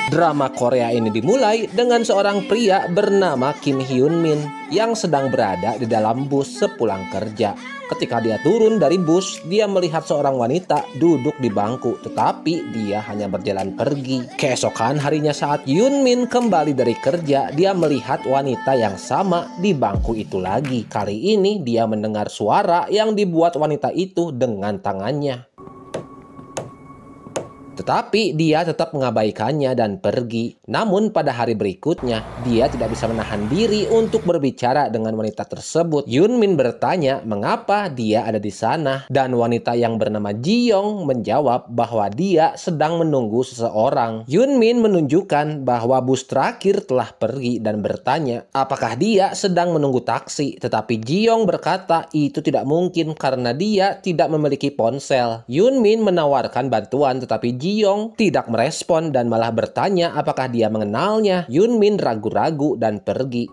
Drama Korea ini dimulai dengan seorang pria bernama Kim Hyun Min yang sedang berada di dalam bus sepulang kerja. Ketika dia turun dari bus, dia melihat seorang wanita duduk di bangku, tetapi dia hanya berjalan pergi. Keesokan harinya saat Hyun Min kembali dari kerja, dia melihat wanita yang sama di bangku itu lagi. Kali ini dia mendengar suara yang dibuat wanita itu dengan tangannya. Tetapi dia tetap mengabaikannya dan pergi. Namun pada hari berikutnya, dia tidak bisa menahan diri untuk berbicara dengan wanita tersebut. Hyun Min bertanya mengapa dia ada di sana. Dan wanita yang bernama Ji Young menjawab bahwa dia sedang menunggu seseorang. Hyun Min menunjukkan bahwa bus terakhir telah pergi dan bertanya apakah dia sedang menunggu taksi. Tetapi Ji Young berkata itu tidak mungkin karena dia tidak memiliki ponsel. Hyun Min menawarkan bantuan tetapi Ji Young tidak merespon dan malah bertanya apakah dia mengenalnya. Hyun Min ragu-ragu dan pergi.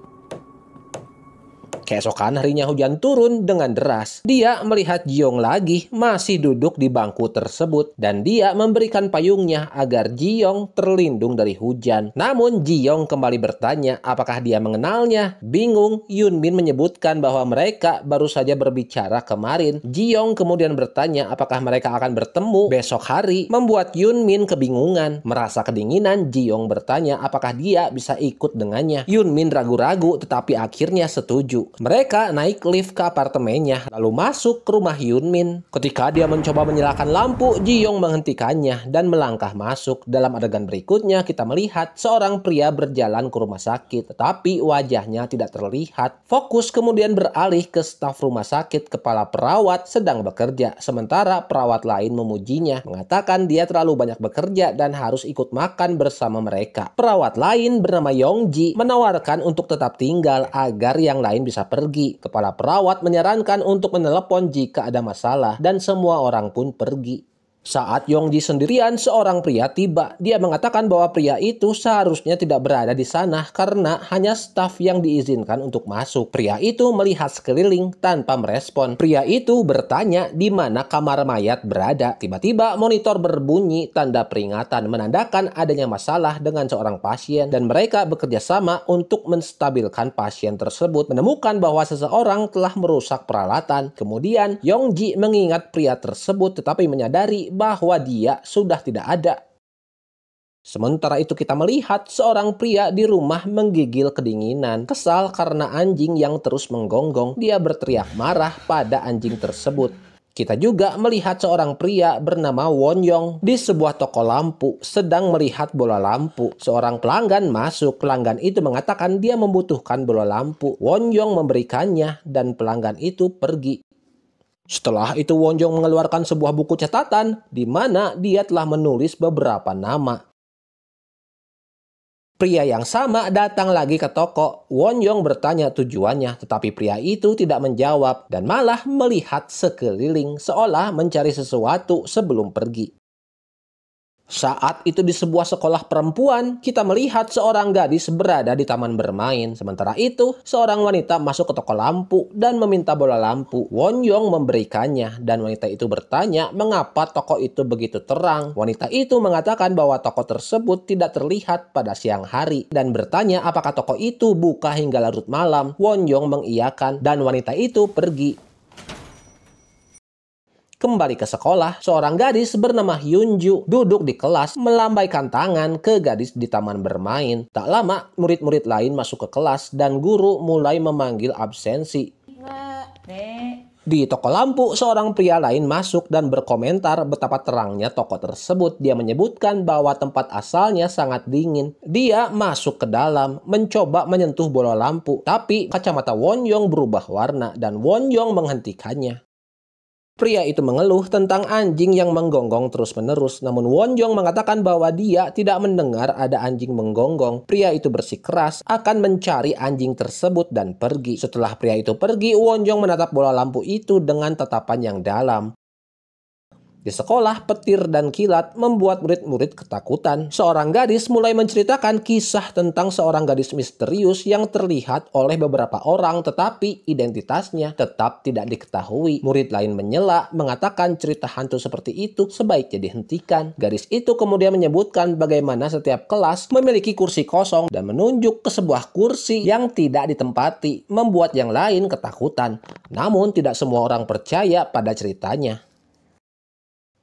Keesokan harinya hujan turun dengan deras. Dia melihat Ji Young lagi masih duduk di bangku tersebut dan dia memberikan payungnya agar Ji Young terlindung dari hujan. Namun Ji Young kembali bertanya apakah dia mengenalnya. Bingung, Hyun Min menyebutkan bahwa mereka baru saja berbicara kemarin. Ji Young kemudian bertanya apakah mereka akan bertemu besok hari, membuat Hyun Min kebingungan. Merasa kedinginan, Ji Young bertanya apakah dia bisa ikut dengannya. Hyun Min ragu-ragu tetapi akhirnya setuju. Mereka naik lift ke apartemennya, lalu masuk ke rumah Hyun Min. Ketika dia mencoba menyalakan lampu, Ji Young menghentikannya dan melangkah masuk. Dalam adegan berikutnya, kita melihat seorang pria berjalan ke rumah sakit, tetapi wajahnya tidak terlihat. Fokus kemudian beralih ke staf rumah sakit. Kepala perawat sedang bekerja, sementara perawat lain memujinya, mengatakan dia terlalu banyak bekerja dan harus ikut makan bersama mereka. Perawat lain bernama Yong Ji menawarkan untuk tetap tinggal agar yang lain bisa pergi. Kepala perawat menyarankan untuk menelepon jika ada masalah dan semua orang pun pergi. Saat Yong Ji sendirian, seorang pria tiba. Dia mengatakan bahwa pria itu seharusnya tidak berada di sana karena hanya staf yang diizinkan untuk masuk. Pria itu melihat sekeliling tanpa merespon. Pria itu bertanya di mana kamar mayat berada. Tiba-tiba monitor berbunyi tanda peringatan menandakan adanya masalah dengan seorang pasien dan mereka bekerja sama untuk menstabilkan pasien tersebut. Menemukan bahwa seseorang telah merusak peralatan. Kemudian Yong Ji mengingat pria tersebut tetapi menyadari bahwa dia sudah tidak ada. Sementara itu kita melihat seorang pria di rumah menggigil kedinginan. Kesal karena anjing yang terus menggonggong, dia berteriak marah pada anjing tersebut. Kita juga melihat seorang pria bernama Won Young di sebuah toko lampu sedang melihat bola lampu. Seorang pelanggan masuk. Pelanggan itu mengatakan dia membutuhkan bola lampu. Won Young memberikannya dan pelanggan itu pergi. Setelah itu Won Young mengeluarkan sebuah buku catatan di mana dia telah menulis beberapa nama. Pria yang sama datang lagi ke toko. Won Young bertanya tujuannya, tetapi pria itu tidak menjawab dan malah melihat sekeliling seolah mencari sesuatu sebelum pergi. Saat itu di sebuah sekolah perempuan, kita melihat seorang gadis berada di taman bermain. Sementara itu, seorang wanita masuk ke toko lampu dan meminta bola lampu. Won Young memberikannya dan wanita itu bertanya mengapa toko itu begitu terang. Wanita itu mengatakan bahwa toko tersebut tidak terlihat pada siang hari dan bertanya apakah toko itu buka hingga larut malam. Won Young mengiyakan dan wanita itu pergi. Kembali ke sekolah, seorang gadis bernama Hyun Ju duduk di kelas melambaikan tangan ke gadis di taman bermain. Tak lama, murid-murid lain masuk ke kelas dan guru mulai memanggil absensi. Di toko lampu, seorang pria lain masuk dan berkomentar betapa terangnya toko tersebut. Dia menyebutkan bahwa tempat asalnya sangat dingin. Dia masuk ke dalam, mencoba menyentuh bola lampu, tapi kacamata Won Young berubah warna dan Won Young menghentikannya. Pria itu mengeluh tentang anjing yang menggonggong terus-menerus, namun Won Young mengatakan bahwa dia tidak mendengar ada anjing menggonggong. Pria itu bersikeras akan mencari anjing tersebut dan pergi. Setelah pria itu pergi, Won Young menatap bola lampu itu dengan tatapan yang dalam. Di sekolah, petir dan kilat membuat murid-murid ketakutan. Seorang gadis mulai menceritakan kisah tentang seorang gadis misterius yang terlihat oleh beberapa orang tetapi identitasnya tetap tidak diketahui. Murid lain menyela, mengatakan cerita hantu seperti itu sebaiknya dihentikan. Gadis itu kemudian menyebutkan bagaimana setiap kelas memiliki kursi kosong dan menunjuk ke sebuah kursi yang tidak ditempati, membuat yang lain ketakutan. Namun tidak semua orang percaya pada ceritanya.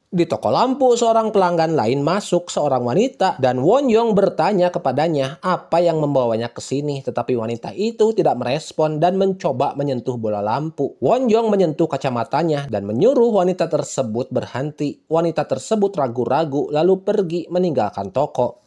Di toko lampu, seorang pelanggan lain masuk, seorang wanita, dan Won-young bertanya kepadanya apa yang membawanya ke sini. Tetapi wanita itu tidak merespon dan mencoba menyentuh bola lampu. Won-young menyentuh kacamatanya dan menyuruh wanita tersebut berhenti. Wanita tersebut ragu-ragu lalu pergi meninggalkan toko.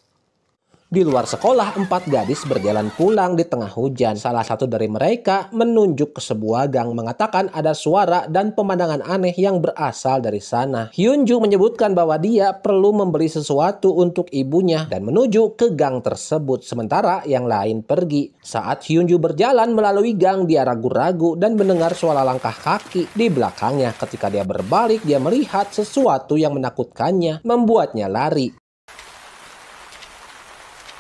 Di luar sekolah, 4 gadis berjalan pulang di tengah hujan. Salah satu dari mereka menunjuk ke sebuah gang, mengatakan ada suara dan pemandangan aneh yang berasal dari sana. Hyunju menyebutkan bahwa dia perlu membeli sesuatu untuk ibunya dan menuju ke gang tersebut, sementara yang lain pergi. Saat Hyunju berjalan melalui gang, dia ragu-ragu dan mendengar suara langkah kaki di belakangnya. Ketika dia berbalik, dia melihat sesuatu yang menakutkannya, membuatnya lari.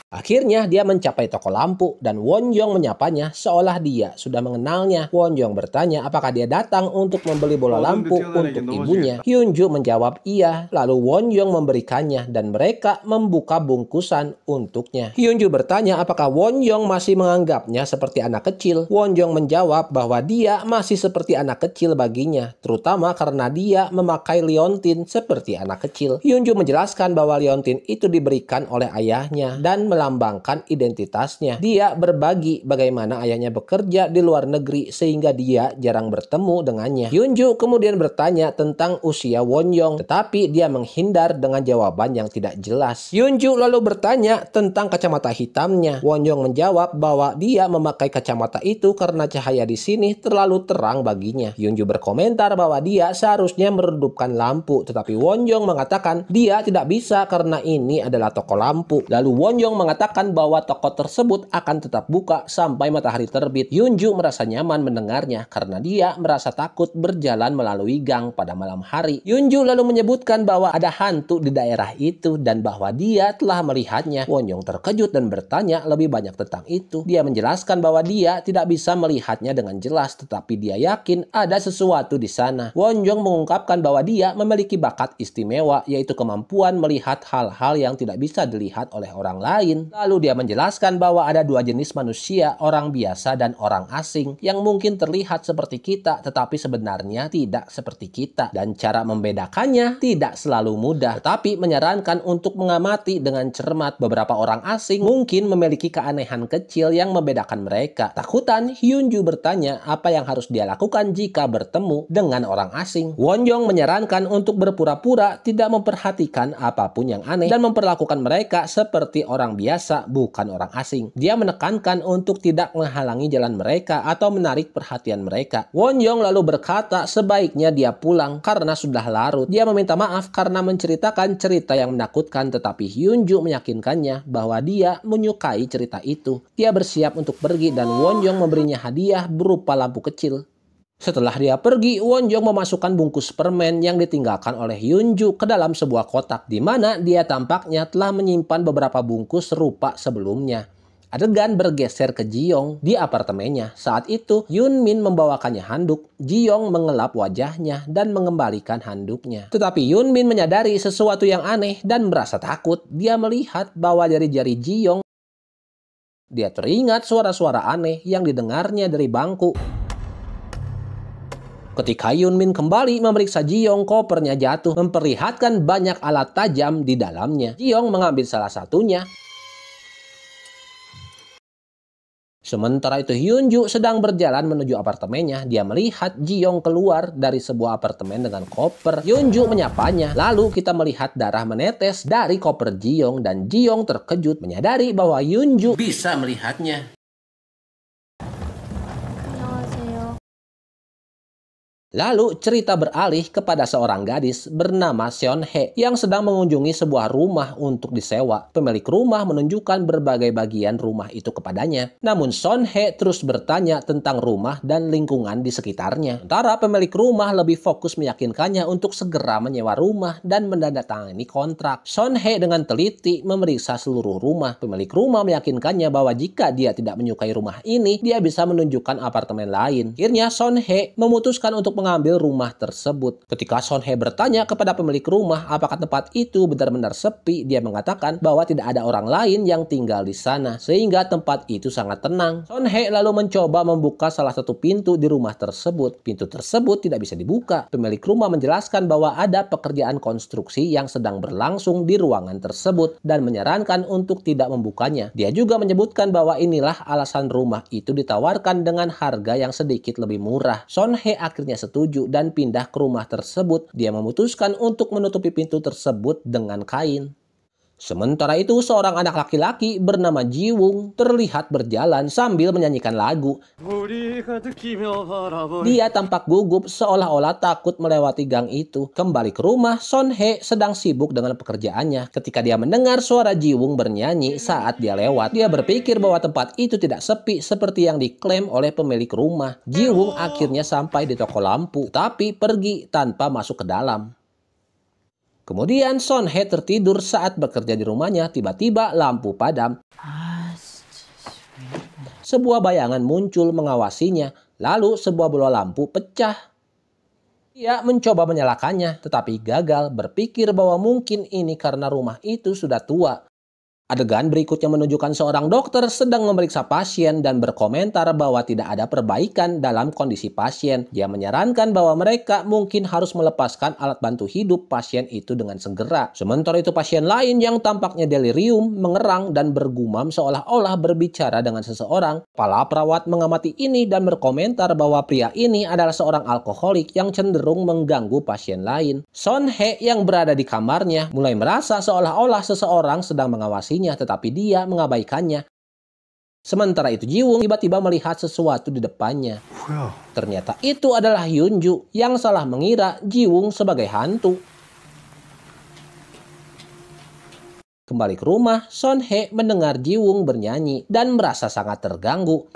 Akhirnya dia mencapai toko lampu dan Won-young menyapanya seolah dia sudah mengenalnya. Won-young bertanya apakah dia datang untuk membeli bola lampu untuk ibunya. Hyunju menjawab iya, lalu Won-young memberikannya dan mereka membuka bungkusan untuknya. Hyunju bertanya apakah Won-young masih menganggapnya seperti anak kecil. Won-young menjawab bahwa dia masih seperti anak kecil baginya, terutama karena dia memakai liontin seperti anak kecil. Hyunju menjelaskan bahwa liontin itu diberikan oleh ayahnya dan melambangkan identitasnya. Dia berbagi bagaimana ayahnya bekerja di luar negeri sehingga dia jarang bertemu dengannya. Hyunju kemudian bertanya tentang usia Won-young, tetapi dia menghindar dengan jawaban yang tidak jelas. Hyunju lalu bertanya tentang kacamata hitamnya. Won-young menjawab bahwa dia memakai kacamata itu karena cahaya di sini terlalu terang baginya. Hyunju berkomentar bahwa dia seharusnya meredupkan lampu, tetapi Won-young mengatakan dia tidak bisa karena ini adalah toko lampu. Lalu Won-young mengatakan bahwa toko tersebut akan tetap buka sampai matahari terbit. Hyunju merasa nyaman mendengarnya karena dia merasa takut berjalan melalui gang pada malam hari. Hyunju lalu menyebutkan bahwa ada hantu di daerah itu dan bahwa dia telah melihatnya. Won-young terkejut dan bertanya lebih banyak tentang itu. Dia menjelaskan bahwa dia tidak bisa melihatnya dengan jelas, tetapi dia yakin ada sesuatu di sana. Won-young mengungkapkan bahwa dia memiliki bakat istimewa, yaitu kemampuan melihat hal-hal yang tidak bisa dilihat oleh orang lain. Lalu dia menjelaskan bahwa ada 2 jenis manusia, orang biasa dan orang asing, yang mungkin terlihat seperti kita tetapi sebenarnya tidak seperti kita. Dan cara membedakannya tidak selalu mudah, tetapi menyarankan untuk mengamati dengan cermat. Beberapa orang asing mungkin memiliki keanehan kecil yang membedakan mereka. Takutan, Hyunju bertanya apa yang harus dia lakukan jika bertemu dengan orang asing. Won-young menyarankan untuk berpura-pura tidak memperhatikan apapun yang aneh dan memperlakukan mereka seperti orang biasa, bukan orang asing. Dia menekankan untuk tidak menghalangi jalan mereka atau menarik perhatian mereka. Won-young lalu berkata sebaiknya dia pulang karena sudah larut. Dia meminta maaf karena menceritakan cerita yang menakutkan, tetapi Hyunju meyakinkannya bahwa dia menyukai cerita itu. Dia bersiap untuk pergi dan Won-young memberinya hadiah berupa lampu kecil. Setelah dia pergi, Won-young memasukkan bungkus permen yang ditinggalkan oleh Hyunju ke dalam sebuah kotak, di mana dia tampaknya telah menyimpan beberapa bungkus serupa sebelumnya. Adegan bergeser ke Ji-young di apartemennya. Saat itu, Yun-min membawakannya handuk. Ji-young mengelap wajahnya dan mengembalikan handuknya. Tetapi Yun-min menyadari sesuatu yang aneh dan merasa takut. Dia melihat bahwa dari jari Ji-young, dia teringat suara-suara aneh yang didengarnya dari bangku. Ketika Yun-min kembali memeriksa Ji-young, kopernya jatuh, memperlihatkan banyak alat tajam di dalamnya. Ji-young mengambil salah satunya. Sementara itu Hyunju sedang berjalan menuju apartemennya. Dia melihat Ji-young keluar dari sebuah apartemen dengan koper. Hyunju menyapanya. Lalu kita melihat darah menetes dari koper Ji-young dan Ji-young terkejut menyadari bahwa Hyunju bisa melihatnya. Lalu cerita beralih kepada seorang gadis bernama Seon Hye yang sedang mengunjungi sebuah rumah untuk disewa. Pemilik rumah menunjukkan berbagai bagian rumah itu kepadanya. Namun Seon Hye terus bertanya tentang rumah dan lingkungan di sekitarnya. Sementara pemilik rumah lebih fokus meyakinkannya untuk segera menyewa rumah dan menandatangani kontrak. Seon Hye dengan teliti memeriksa seluruh rumah. Pemilik rumah meyakinkannya bahwa jika dia tidak menyukai rumah ini, dia bisa menunjukkan apartemen lain. Akhirnya Seon Hye memutuskan untuk mengambil rumah tersebut. Ketika Seon Hye bertanya kepada pemilik rumah apakah tempat itu benar-benar sepi, dia mengatakan bahwa tidak ada orang lain yang tinggal di sana, sehingga tempat itu sangat tenang. Seon Hye lalu mencoba membuka salah satu pintu di rumah tersebut. Pintu tersebut tidak bisa dibuka. Pemilik rumah menjelaskan bahwa ada pekerjaan konstruksi yang sedang berlangsung di ruangan tersebut dan menyarankan untuk tidak membukanya. Dia juga menyebutkan bahwa inilah alasan rumah itu ditawarkan dengan harga yang sedikit lebih murah. Seon Hye akhirnya setuju dan pindah ke rumah tersebut. Dia memutuskan untuk menutupi pintu tersebut dengan kain. Sementara itu, seorang anak laki-laki bernama Ji Woong terlihat berjalan sambil menyanyikan lagu. Dia tampak gugup seolah-olah takut melewati gang itu. Kembali ke rumah, Seon Hye sedang sibuk dengan pekerjaannya. Ketika dia mendengar suara Ji Woong bernyanyi saat dia lewat, dia berpikir bahwa tempat itu tidak sepi seperti yang diklaim oleh pemilik rumah. Ji Woong akhirnya sampai di toko lampu, tapi pergi tanpa masuk ke dalam. Kemudian Seon Hye tertidur saat bekerja di rumahnya. Tiba-tiba lampu padam. Sebuah bayangan muncul mengawasinya. Lalu sebuah bola lampu pecah. Dia mencoba menyalakannya, tetapi gagal, berpikir bahwa mungkin ini karena rumah itu sudah tua. Adegan berikutnya menunjukkan seorang dokter sedang memeriksa pasien dan berkomentar bahwa tidak ada perbaikan dalam kondisi pasien. Dia menyarankan bahwa mereka mungkin harus melepaskan alat bantu hidup pasien itu dengan segera. Sementara itu pasien lain yang tampaknya delirium mengerang dan bergumam seolah-olah berbicara dengan seseorang. Kepala perawat mengamati ini dan berkomentar bahwa pria ini adalah seorang alkoholik yang cenderung mengganggu pasien lain. Seon Hye yang berada di kamarnya mulai merasa seolah-olah seseorang sedang mengawasi, tetapi dia mengabaikannya. Sementara itu Ji Woong tiba-tiba melihat sesuatu di depannya. Ternyata itu adalah Hyunju yang salah mengira Ji Woong sebagai hantu. Kembali ke rumah, Seon Hye mendengar Ji Woong bernyanyi dan merasa sangat terganggu.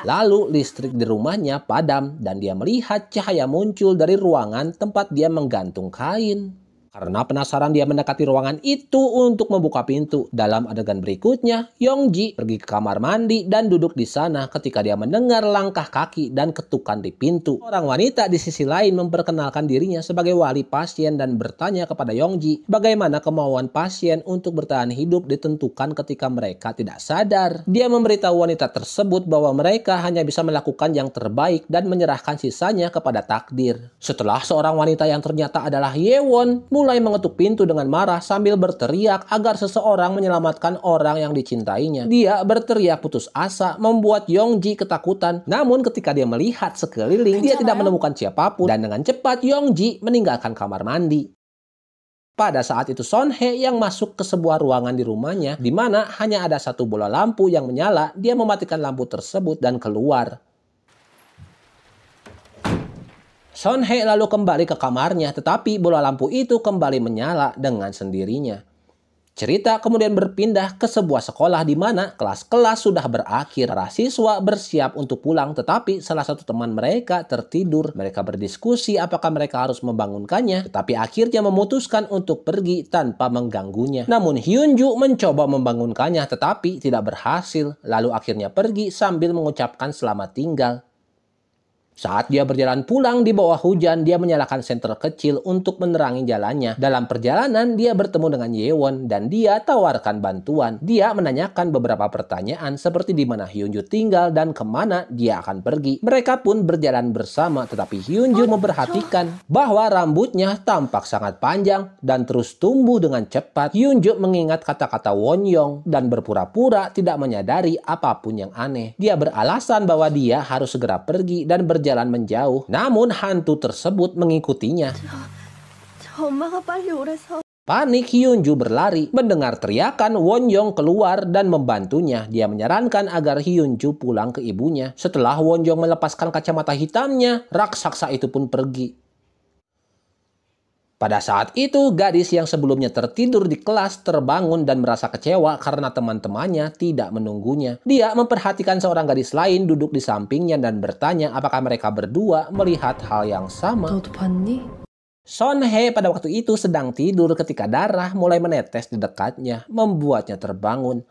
Lalu listrik di rumahnya padam dan dia melihat cahaya muncul dari ruangan tempat dia menggantung kain. Karena penasaran, dia mendekati ruangan itu untuk membuka pintu. Dalam adegan berikutnya, Yongji pergi ke kamar mandi dan duduk di sana ketika dia mendengar langkah kaki dan ketukan di pintu. Orang wanita di sisi lain memperkenalkan dirinya sebagai wali pasien dan bertanya kepada Yongji bagaimana kemauan pasien untuk bertahan hidup ditentukan ketika mereka tidak sadar. Dia memberitahu wanita tersebut bahwa mereka hanya bisa melakukan yang terbaik dan menyerahkan sisanya kepada takdir. Setelah seorang wanita yang ternyata adalah Yewon mulai mengetuk pintu dengan marah sambil berteriak agar seseorang menyelamatkan orang yang dicintainya. Dia berteriak putus asa membuat Yongji ketakutan. Namun ketika dia melihat sekeliling, dia tidak menemukan siapapun dan dengan cepat Yongji meninggalkan kamar mandi. Pada saat itu Seon Hye yang masuk ke sebuah ruangan di rumahnya di mana hanya ada satu bola lampu yang menyala. Dia mematikan lampu tersebut dan keluar. Seon Hye lalu kembali ke kamarnya, tetapi bola lampu itu kembali menyala dengan sendirinya. Cerita kemudian berpindah ke sebuah sekolah di mana kelas-kelas sudah berakhir. Para siswa bersiap untuk pulang, tetapi salah satu teman mereka tertidur. Mereka berdiskusi apakah mereka harus membangunkannya, tetapi akhirnya memutuskan untuk pergi tanpa mengganggunya. Namun Hyunju mencoba membangunkannya, tetapi tidak berhasil. Lalu akhirnya pergi sambil mengucapkan selamat tinggal. Saat dia berjalan pulang di bawah hujan, dia menyalakan senter kecil untuk menerangi jalannya. Dalam perjalanan, dia bertemu dengan Yewon dan dia tawarkan bantuan. Dia menanyakan beberapa pertanyaan seperti di mana Hyunju tinggal dan kemana dia akan pergi. Mereka pun berjalan bersama, tetapi Hyunju memperhatikan bahwa rambutnya tampak sangat panjang dan terus tumbuh dengan cepat. Hyunju mengingat kata-kata Won-young dan berpura-pura tidak menyadari apapun yang aneh. Dia beralasan bahwa dia harus segera pergi dan berjalan menjauh, namun hantu tersebut mengikutinya. Panik, Hyunju berlari. Mendengar teriakan, Wonjong keluar dan membantunya. Dia menyarankan agar Hyunju pulang ke ibunya. Setelah Wonjong melepaskan kacamata hitamnya, raksasa itu pun pergi. Pada saat itu, gadis yang sebelumnya tertidur di kelas terbangun dan merasa kecewa karena teman-temannya tidak menunggunya. Dia memperhatikan seorang gadis lain duduk di sampingnya dan bertanya apakah mereka berdua melihat hal yang sama. 너도 봤니? Son Hye pada waktu itu sedang tidur ketika darah mulai menetes di dekatnya, membuatnya terbangun.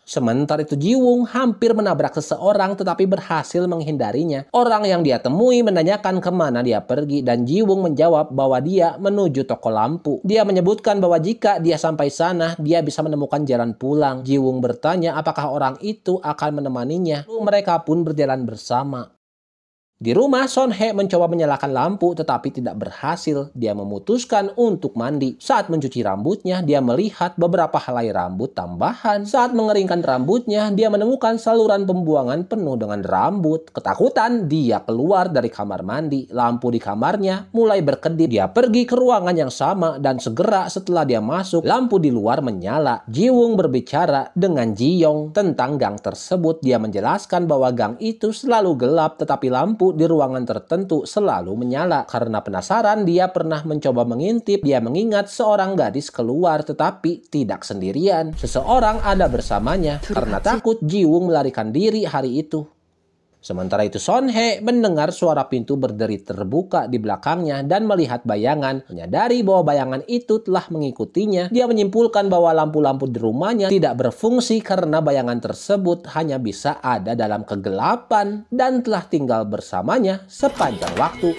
Sementara itu Ji-woong hampir menabrak seseorang tetapi berhasil menghindarinya. Orang yang dia temui menanyakan kemana dia pergi dan Ji-woong menjawab bahwa dia menuju toko lampu. Dia menyebutkan bahwa jika dia sampai sana, dia bisa menemukan jalan pulang. Ji-woong bertanya apakah orang itu akan menemaninya. Lalu mereka pun berjalan bersama. Di rumah, Son Hye mencoba menyalakan lampu tetapi tidak berhasil. Dia memutuskan untuk mandi. Saat mencuci rambutnya, dia melihat beberapa helai rambut tambahan. Saat mengeringkan rambutnya, dia menemukan saluran pembuangan penuh dengan rambut. Ketakutan, dia keluar dari kamar mandi. Lampu di kamarnya mulai berkedip. Dia pergi ke ruangan yang sama dan segera setelah dia masuk, lampu di luar menyala. Ji-woong berbicara dengan Ji-young tentang gang tersebut. Dia menjelaskan bahwa gang itu selalu gelap tetapi lampu di ruangan tertentu selalu menyala. Karena penasaran, dia pernah mencoba mengintip. Dia mengingat seorang gadis keluar tetapi tidak sendirian. Seseorang ada bersamanya. Karena takut, Ji-woong melarikan diri hari itu. Sementara itu Son Hye mendengar suara pintu berderi terbuka di belakangnya dan melihat bayangan. Menyadari bahwa bayangan itu telah mengikutinya, dia menyimpulkan bahwa lampu-lampu di rumahnya tidak berfungsi karena bayangan tersebut hanya bisa ada dalam kegelapan dan telah tinggal bersamanya sepanjang waktu.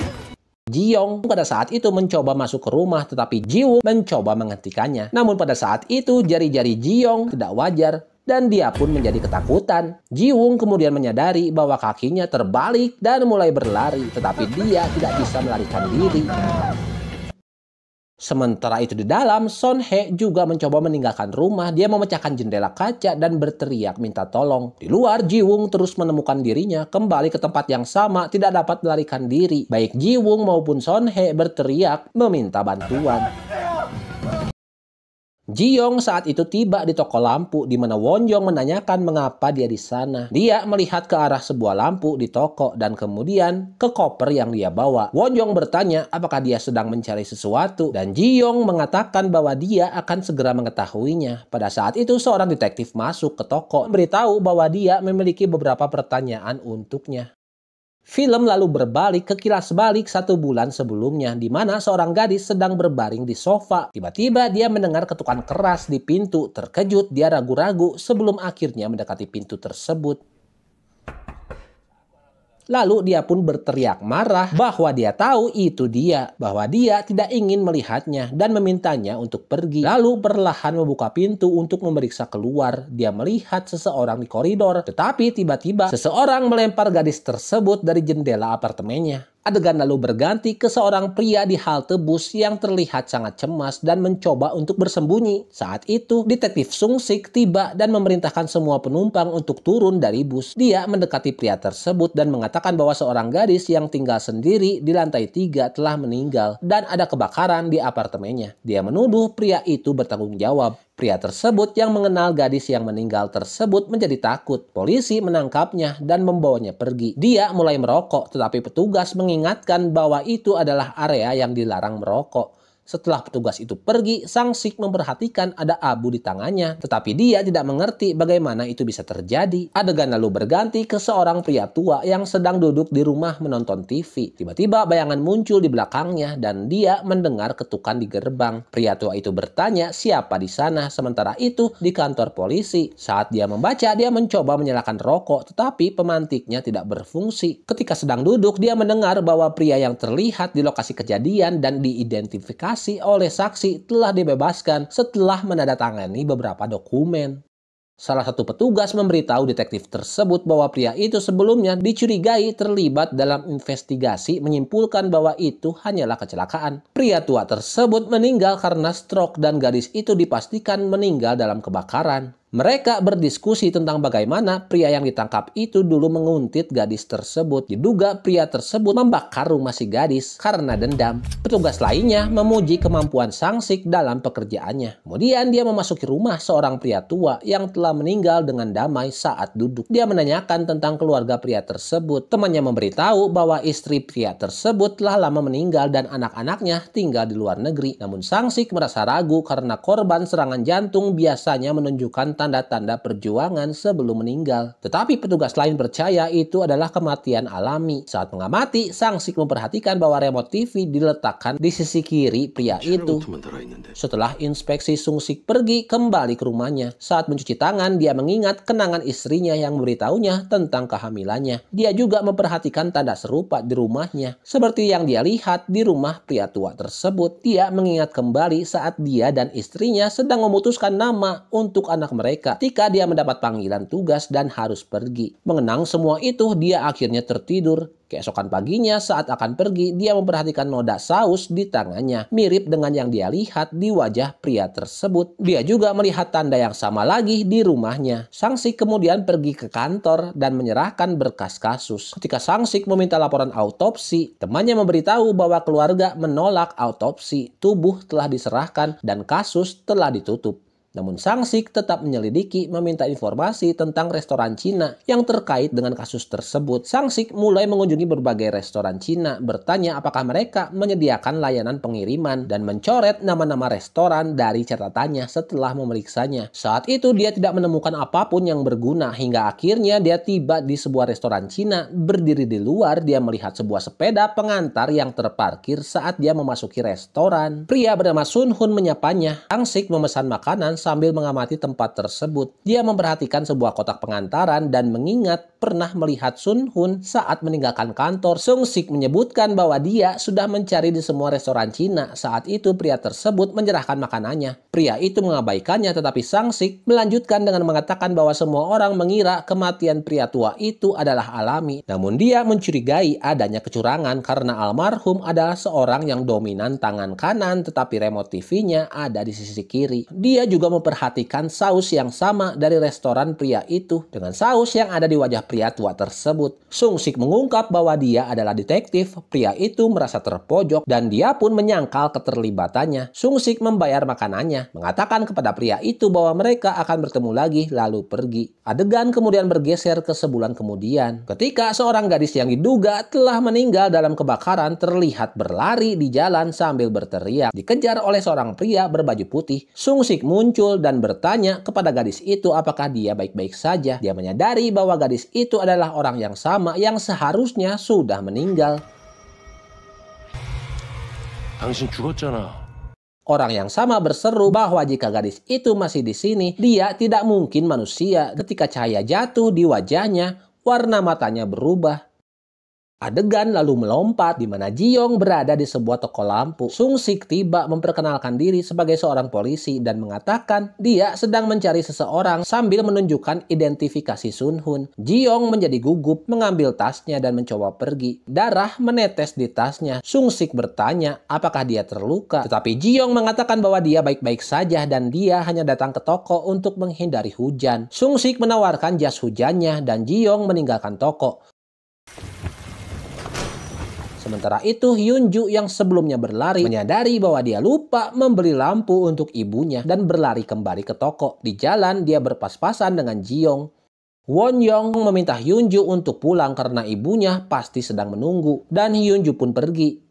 Ji-young pada saat itu mencoba masuk ke rumah tetapi Ji-woong mencoba menghentikannya. Namun pada saat itu jari-jari Ji-young tidak wajar dan dia pun menjadi ketakutan. Ji-woong kemudian menyadari bahwa kakinya terbalik dan mulai berlari, tetapi dia tidak bisa melarikan diri. Sementara itu di dalam, Son Hye juga mencoba meninggalkan rumah. Dia memecahkan jendela kaca dan berteriak minta tolong. Di luar, Ji-woong terus menemukan dirinya kembali ke tempat yang sama, tidak dapat melarikan diri. Baik Ji-woong maupun Son Hye berteriak meminta bantuan. Ji-young saat itu tiba di toko lampu di mana Wonjong menanyakan mengapa dia di sana. Dia melihat ke arah sebuah lampu di toko dan kemudian ke koper yang dia bawa. Wonjong bertanya apakah dia sedang mencari sesuatu dan Ji-young mengatakan bahwa dia akan segera mengetahuinya. Pada saat itu seorang detektif masuk ke toko memberitahu bahwa dia memiliki beberapa pertanyaan untuknya. Film lalu berbalik ke kilas balik 1 bulan sebelumnya, di mana seorang gadis sedang berbaring di sofa. Tiba-tiba dia mendengar ketukan keras di pintu. Terkejut, dia ragu-ragu sebelum akhirnya mendekati pintu tersebut. Lalu dia pun berteriak marah bahwa dia tahu itu dia, bahwa dia tidak ingin melihatnya dan memintanya untuk pergi. Lalu perlahan membuka pintu untuk memeriksa keluar. Dia melihat seseorang di koridor, tetapi tiba-tiba seseorang melempar gadis tersebut dari jendela apartemennya. Adegan lalu berganti ke seorang pria di halte bus yang terlihat sangat cemas dan mencoba untuk bersembunyi. Saat itu, detektif Sung Sik tiba dan memerintahkan semua penumpang untuk turun dari bus. Dia mendekati pria tersebut dan mengatakan bahwa seorang gadis yang tinggal sendiri di lantai 3 telah meninggal dan ada kebakaran di apartemennya. Dia menuduh pria itu bertanggung jawab. Pria tersebut yang mengenal gadis yang meninggal tersebut menjadi takut. Polisi menangkapnya dan membawanya pergi. Dia mulai merokok, tetapi petugas mengingatkan bahwa itu adalah area yang dilarang merokok. Setelah petugas itu pergi, Sang Sik memperhatikan ada abu di tangannya, tetapi dia tidak mengerti bagaimana itu bisa terjadi. Adegan lalu berganti ke seorang pria tua yang sedang duduk di rumah menonton TV. Tiba-tiba bayangan muncul di belakangnya dan dia mendengar ketukan di gerbang. Pria tua itu bertanya siapa di sana, sementara itu di kantor polisi. Saat dia membaca, dia mencoba menyalakan rokok, tetapi pemantiknya tidak berfungsi. Ketika sedang duduk, dia mendengar bahwa pria yang terlihat di lokasi kejadian dan diidentifikasi oleh saksi telah dibebaskan setelah menandatangani beberapa dokumen. Salah satu petugas memberitahu detektif tersebut bahwa pria itu sebelumnya dicurigai terlibat dalam investigasi, menyimpulkan bahwa itu hanyalah kecelakaan. Pria tua tersebut meninggal karena stroke dan gadis itu dipastikan meninggal dalam kebakaran. Mereka berdiskusi tentang bagaimana pria yang ditangkap itu dulu menguntit gadis tersebut. Diduga pria tersebut membakar rumah si gadis karena dendam. Petugas lainnya memuji kemampuan Sangsik dalam pekerjaannya. Kemudian dia memasuki rumah seorang pria tua yang telah meninggal dengan damai saat duduk. Dia menanyakan tentang keluarga pria tersebut. Temannya memberitahu bahwa istri pria tersebut telah lama meninggal dan anak-anaknya tinggal di luar negeri. Namun Sangsik merasa ragu karena korban serangan jantung biasanya menunjukkan tanda-tanda perjuangan sebelum meninggal. Tetapi petugas lain percaya itu adalah kematian alami. Saat mengamati, Sangsik memperhatikan bahwa remote TV diletakkan di sisi kiri pria itu. Setelah inspeksi, Sungsik pergi kembali ke rumahnya. Saat mencuci tangan, dia mengingat kenangan istrinya yang memberitahunya tentang kehamilannya. Dia juga memperhatikan tanda serupa di rumahnya. Seperti yang dia lihat di rumah pria tua tersebut, dia mengingat kembali saat dia dan istrinya sedang memutuskan nama untuk anak mereka ketika dia mendapat panggilan tugas dan harus pergi. Mengenang semua itu, dia akhirnya tertidur. Keesokan paginya saat akan pergi, dia memperhatikan noda saus di tangannya, mirip dengan yang dia lihat di wajah pria tersebut. Dia juga melihat tanda yang sama lagi di rumahnya. Sangsik kemudian pergi ke kantor dan menyerahkan berkas kasus. Ketika Sangsik meminta laporan autopsi, temannya memberitahu bahwa keluarga menolak autopsi. Tubuh telah diserahkan dan kasus telah ditutup. Namun Sangsik tetap menyelidiki, meminta informasi tentang restoran Cina yang terkait dengan kasus tersebut. Sangsik mulai mengunjungi berbagai restoran Cina, bertanya apakah mereka menyediakan layanan pengiriman dan mencoret nama-nama restoran dari catatannya setelah memeriksanya. Saat itu dia tidak menemukan apapun yang berguna hingga akhirnya dia tiba di sebuah restoran Cina. Berdiri di luar, dia melihat sebuah sepeda pengantar yang terparkir saat dia memasuki restoran. Pria bernama Sun Hun menyapanya. Sangsik memesan makanan sambil mengamati tempat tersebut. Dia memperhatikan sebuah kotak pengantaran dan mengingat pernah melihat Sun Hun saat meninggalkan kantor. Sangsik menyebutkan bahwa dia sudah mencari di semua restoran Cina. Saat itu pria tersebut menyerahkan makanannya. Pria itu mengabaikannya, tetapi Sangsik melanjutkan dengan mengatakan bahwa semua orang mengira kematian pria tua itu adalah alami. Namun dia mencurigai adanya kecurangan karena almarhum adalah seorang yang dominan tangan kanan tetapi remote TV-nya ada di sisi kiri. Dia juga memperhatikan saus yang sama dari restoran pria itu dengan saus yang ada di wajah pria tua tersebut. Sangsik mengungkap bahwa dia adalah detektif. Pria itu merasa terpojok dan dia pun menyangkal keterlibatannya. Sangsik membayar makanannya, mengatakan kepada pria itu bahwa mereka akan bertemu lagi lalu pergi. Adegan kemudian bergeser ke sebulan kemudian. Ketika seorang gadis yang diduga telah meninggal dalam kebakaran terlihat berlari di jalan sambil berteriak, dikejar oleh seorang pria berbaju putih. Sangsik muncul dan bertanya kepada gadis itu apakah dia baik-baik saja. Dia menyadari bahwa gadis itu adalah orang yang sama yang seharusnya sudah meninggal. 당신 죽었잖아. Orang yang sama berseru bahwa jika gadis itu masih di sini, dia tidak mungkin manusia. Ketika cahaya jatuh di wajahnya, warna matanya berubah. Adegan lalu melompat di mana Ji-yong berada di sebuah toko lampu. Sangsik tiba memperkenalkan diri sebagai seorang polisi dan mengatakan dia sedang mencari seseorang sambil menunjukkan identifikasi Sun Hun. Ji-yong menjadi gugup, mengambil tasnya dan mencoba pergi. Darah menetes di tasnya. Sangsik bertanya apakah dia terluka. Tetapi Ji-yong mengatakan bahwa dia baik-baik saja dan dia hanya datang ke toko untuk menghindari hujan. Sangsik menawarkan jas hujannya dan Ji-yong meninggalkan toko. Sementara itu, Hyunju yang sebelumnya berlari menyadari bahwa dia lupa membeli lampu untuk ibunya dan berlari kembali ke toko. Di jalan, dia berpas-pasan dengan Ji-yong. Won-young meminta Hyunju untuk pulang karena ibunya pasti sedang menunggu dan Hyunju pun pergi.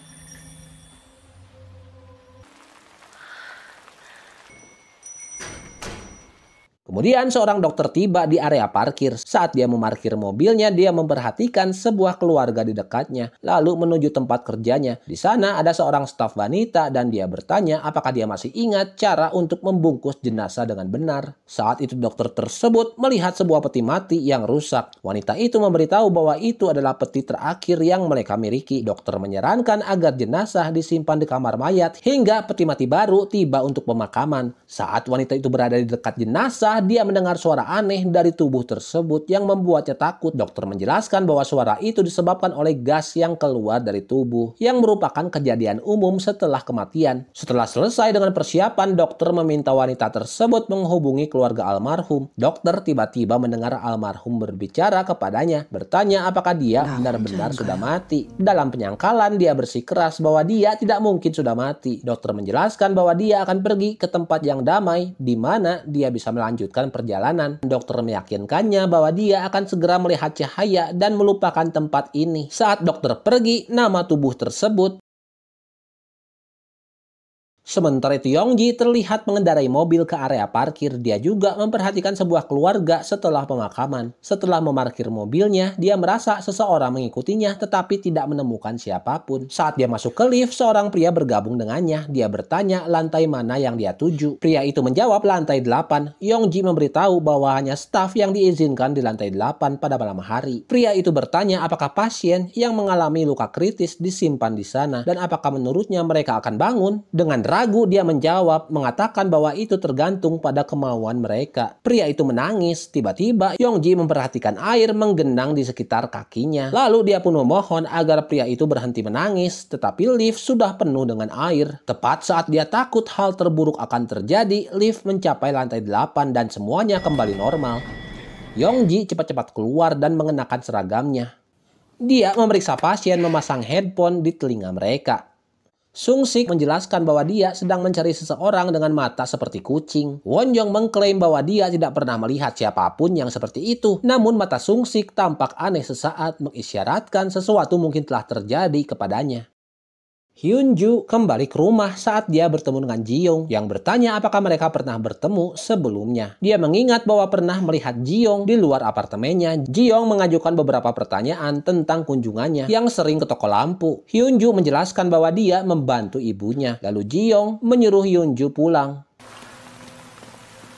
Kemudian seorang dokter tiba di area parkir. Saat dia memarkir mobilnya, dia memperhatikan sebuah keluarga di dekatnya, lalu menuju tempat kerjanya. Di sana ada seorang staf wanita dan dia bertanya apakah dia masih ingat cara untuk membungkus jenazah dengan benar. Saat itu dokter tersebut melihat sebuah peti mati yang rusak. Wanita itu memberitahu bahwa itu adalah peti terakhir yang mereka miliki. Dokter menyarankan agar jenazah disimpan di kamar mayat hingga peti mati baru tiba untuk pemakaman. Saat wanita itu berada di dekat jenazah, dia mendengar suara aneh dari tubuh tersebut yang membuatnya takut. Dokter menjelaskan bahwa suara itu disebabkan oleh gas yang keluar dari tubuh, yang merupakan kejadian umum setelah kematian. Setelah selesai dengan persiapan, dokter meminta wanita tersebut menghubungi keluarga almarhum. Dokter tiba-tiba mendengar almarhum berbicara kepadanya, bertanya apakah dia benar-benar sudah mati. Dalam penyangkalan, dia bersikeras bahwa dia tidak mungkin sudah mati. Dokter menjelaskan bahwa dia akan pergi ke tempat yang damai, di mana dia bisa melanjutkan perjalanan. Dokter meyakinkannya bahwa dia akan segera melihat cahaya dan melupakan tempat ini. Saat dokter pergi, nama tubuh tersebut. Sementara itu Yongji terlihat mengendarai mobil ke area parkir. Dia juga memperhatikan sebuah keluarga setelah pemakaman. Setelah memarkir mobilnya, dia merasa seseorang mengikutinya tetapi tidak menemukan siapapun. Saat dia masuk ke lift, seorang pria bergabung dengannya. Dia bertanya lantai mana yang dia tuju. Pria itu menjawab lantai 8. Yongji memberitahu bahwa hanya staf yang diizinkan di lantai 8 pada malam hari. Pria itu bertanya apakah pasien yang mengalami luka kritis disimpan di sana dan apakah menurutnya mereka akan bangun. Dengan ragu dia menjawab, mengatakan bahwa itu tergantung pada kemauan mereka. Pria itu menangis. Tiba-tiba Yongji memperhatikan air menggenang di sekitar kakinya. Lalu dia pun memohon agar pria itu berhenti menangis, tetapi lift sudah penuh dengan air. Tepat saat dia takut hal terburuk akan terjadi, lift mencapai lantai 8 dan semuanya kembali normal. Yongji cepat-cepat keluar dan mengenakan seragamnya. Dia memeriksa pasien memasang headphone di telinga mereka. Sung-sik menjelaskan bahwa dia sedang mencari seseorang dengan mata seperti kucing. Won-young mengklaim bahwa dia tidak pernah melihat siapapun yang seperti itu. Namun mata Sung-sik tampak aneh sesaat, mengisyaratkan sesuatu mungkin telah terjadi kepadanya. Hyun-ju kembali ke rumah saat dia bertemu dengan Ji-young yang bertanya apakah mereka pernah bertemu sebelumnya. Dia mengingat bahwa pernah melihat Ji-young di luar apartemennya. Ji-young mengajukan beberapa pertanyaan tentang kunjungannya yang sering ke toko lampu. Hyun-ju menjelaskan bahwa dia membantu ibunya. Lalu Ji-young menyuruh Hyun-ju pulang.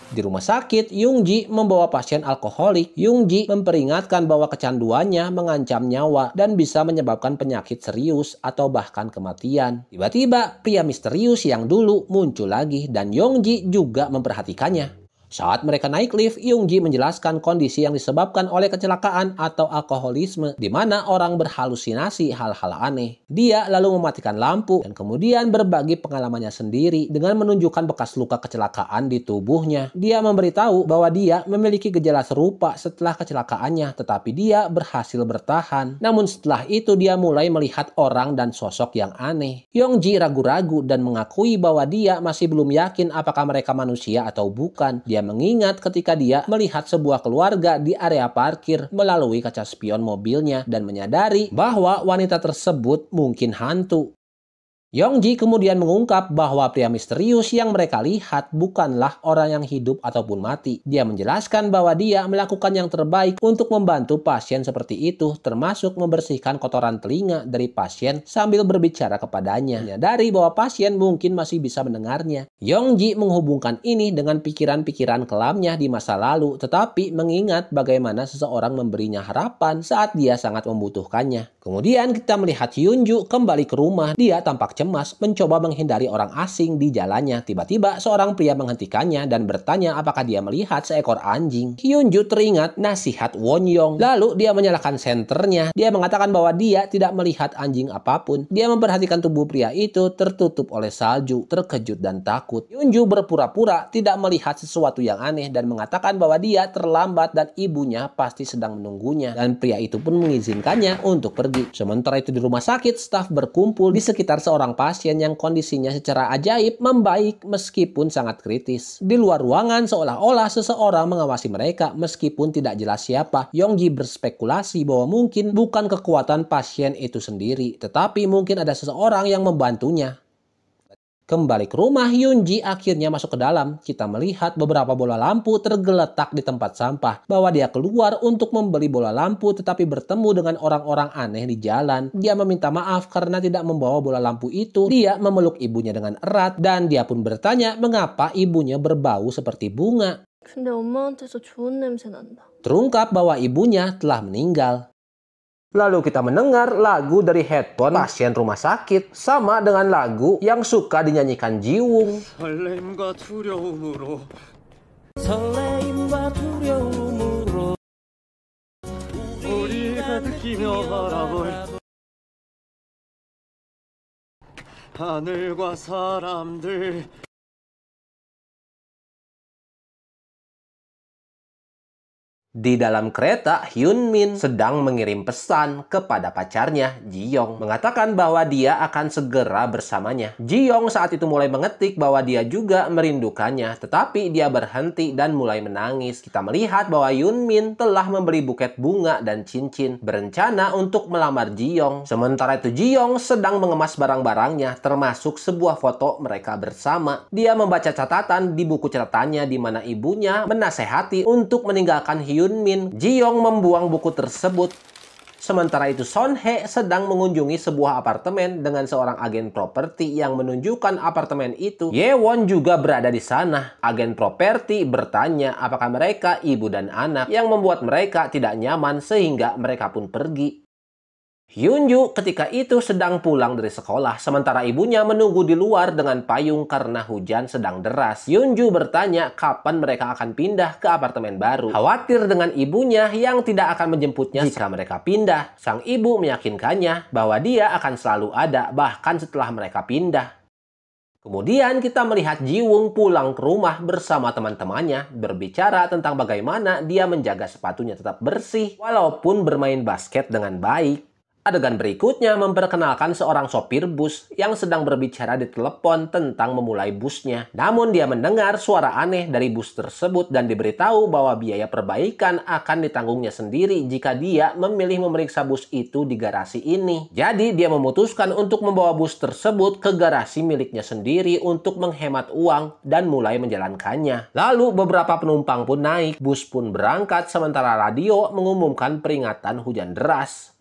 Di rumah sakit, Young-ji membawa pasien alkoholik. Young-ji memperingatkan bahwa kecanduannya mengancam nyawa dan bisa menyebabkan penyakit serius atau bahkan kematian. Tiba-tiba, pria misterius yang dulu muncul lagi dan Young-ji juga memperhatikannya. Saat mereka naik lift, Young-ji menjelaskan kondisi yang disebabkan oleh kecelakaan atau alkoholisme, di mana orang berhalusinasi hal-hal aneh. Dia lalu mematikan lampu dan kemudian berbagi pengalamannya sendiri dengan menunjukkan bekas luka kecelakaan di tubuhnya. Dia memberitahu bahwa dia memiliki gejala serupa setelah kecelakaannya, tetapi dia berhasil bertahan. Namun setelah itu dia mulai melihat orang dan sosok yang aneh. Young-ji ragu-ragu dan mengakui bahwa dia masih belum yakin apakah mereka manusia atau bukan. Dia mengingat ketika dia melihat sebuah keluarga di area parkir melalui kaca spion mobilnya dan menyadari bahwa wanita tersebut mungkin hantu. Young-ji kemudian mengungkap bahwa pria misterius yang mereka lihat bukanlah orang yang hidup ataupun mati. Dia menjelaskan bahwa dia melakukan yang terbaik untuk membantu pasien seperti itu, termasuk membersihkan kotoran telinga dari pasien sambil berbicara kepadanya. Menyadari bahwa pasien mungkin masih bisa mendengarnya. Young-ji menghubungkan ini dengan pikiran-pikiran kelamnya di masa lalu, tetapi mengingat bagaimana seseorang memberinya harapan saat dia sangat membutuhkannya. Kemudian kita melihat Hyun-ju kembali ke rumah. Dia tampak cemas, mencoba menghindari orang asing di jalannya. Tiba-tiba seorang pria menghentikannya dan bertanya apakah dia melihat seekor anjing. Hyun-ju teringat nasihat Won-young. Lalu dia menyalakan senternya. Dia mengatakan bahwa dia tidak melihat anjing apapun. Dia memperhatikan tubuh pria itu tertutup oleh salju, terkejut dan takut. Hyun-ju berpura-pura tidak melihat sesuatu yang aneh dan mengatakan bahwa dia terlambat dan ibunya pasti sedang menunggunya. Dan pria itu pun mengizinkannya untuk pergi. Sementara itu di rumah sakit, staf berkumpul di sekitar seorang pasien yang kondisinya secara ajaib membaik meskipun sangat kritis. Di luar ruangan seolah-olah seseorang mengawasi mereka meskipun tidak jelas siapa. Young-ji berspekulasi bahwa mungkin bukan kekuatan pasien itu sendiri, tetapi mungkin ada seseorang yang membantunya. Kembali ke rumah, Hyun-ji akhirnya masuk ke dalam. Kita melihat beberapa bola lampu tergeletak di tempat sampah. Bahwa dia keluar untuk membeli bola lampu tetapi bertemu dengan orang-orang aneh di jalan. Dia meminta maaf karena tidak membawa bola lampu itu. Dia memeluk ibunya dengan erat dan dia pun bertanya mengapa ibunya berbau seperti bunga. 근데 엄마한테서 좋은 냄새 난다. Terungkap bahwa ibunya telah meninggal. Lalu kita mendengar lagu dari headphone pasien rumah sakit sama dengan lagu yang suka dinyanyikan Ji-woong. 설렘과 두려움으로 설레임과 두려움으로 우리가 느끼며 바라볼 하늘과 사람들. Di dalam kereta, Hyun Min sedang mengirim pesan kepada pacarnya, Ji Young, mengatakan bahwa dia akan segera bersamanya. Ji Young saat itu mulai mengetik bahwa dia juga merindukannya, tetapi dia berhenti dan mulai menangis. Kita melihat bahwa Hyun Min telah membeli buket bunga dan cincin, berencana untuk melamar Ji Young. Sementara itu Ji Young sedang mengemas barang-barangnya, termasuk sebuah foto mereka bersama. Dia membaca catatan di buku catatannya di mana ibunya menasehati untuk meninggalkan Hyun Min. Ji Young membuang buku tersebut. Sementara itu Son Hye sedang mengunjungi sebuah apartemen dengan seorang agen properti yang menunjukkan apartemen itu. Ye Won juga berada di sana. Agen properti bertanya apakah mereka ibu dan anak, yang membuat mereka tidak nyaman sehingga mereka pun pergi. Hyun Ju ketika itu sedang pulang dari sekolah, sementara ibunya menunggu di luar dengan payung karena hujan sedang deras. Hyun Ju bertanya kapan mereka akan pindah ke apartemen baru. Khawatir dengan ibunya yang tidak akan menjemputnya jika mereka pindah, sang ibu meyakinkannya bahwa dia akan selalu ada bahkan setelah mereka pindah. Kemudian kita melihat Ji Woong pulang ke rumah bersama teman-temannya, berbicara tentang bagaimana dia menjaga sepatunya tetap bersih walaupun bermain basket dengan baik. Adegan berikutnya memperkenalkan seorang sopir bus yang sedang berbicara di telepon tentang memulai busnya. Namun dia mendengar suara aneh dari bus tersebut dan diberitahu bahwa biaya perbaikan akan ditanggungnya sendiri jika dia memilih memeriksa bus itu di garasi ini. Jadi dia memutuskan untuk membawa bus tersebut ke garasi miliknya sendiri untuk menghemat uang dan mulai menjalankannya. Lalu beberapa penumpang pun naik, bus pun berangkat sementara radio mengumumkan peringatan hujan deras.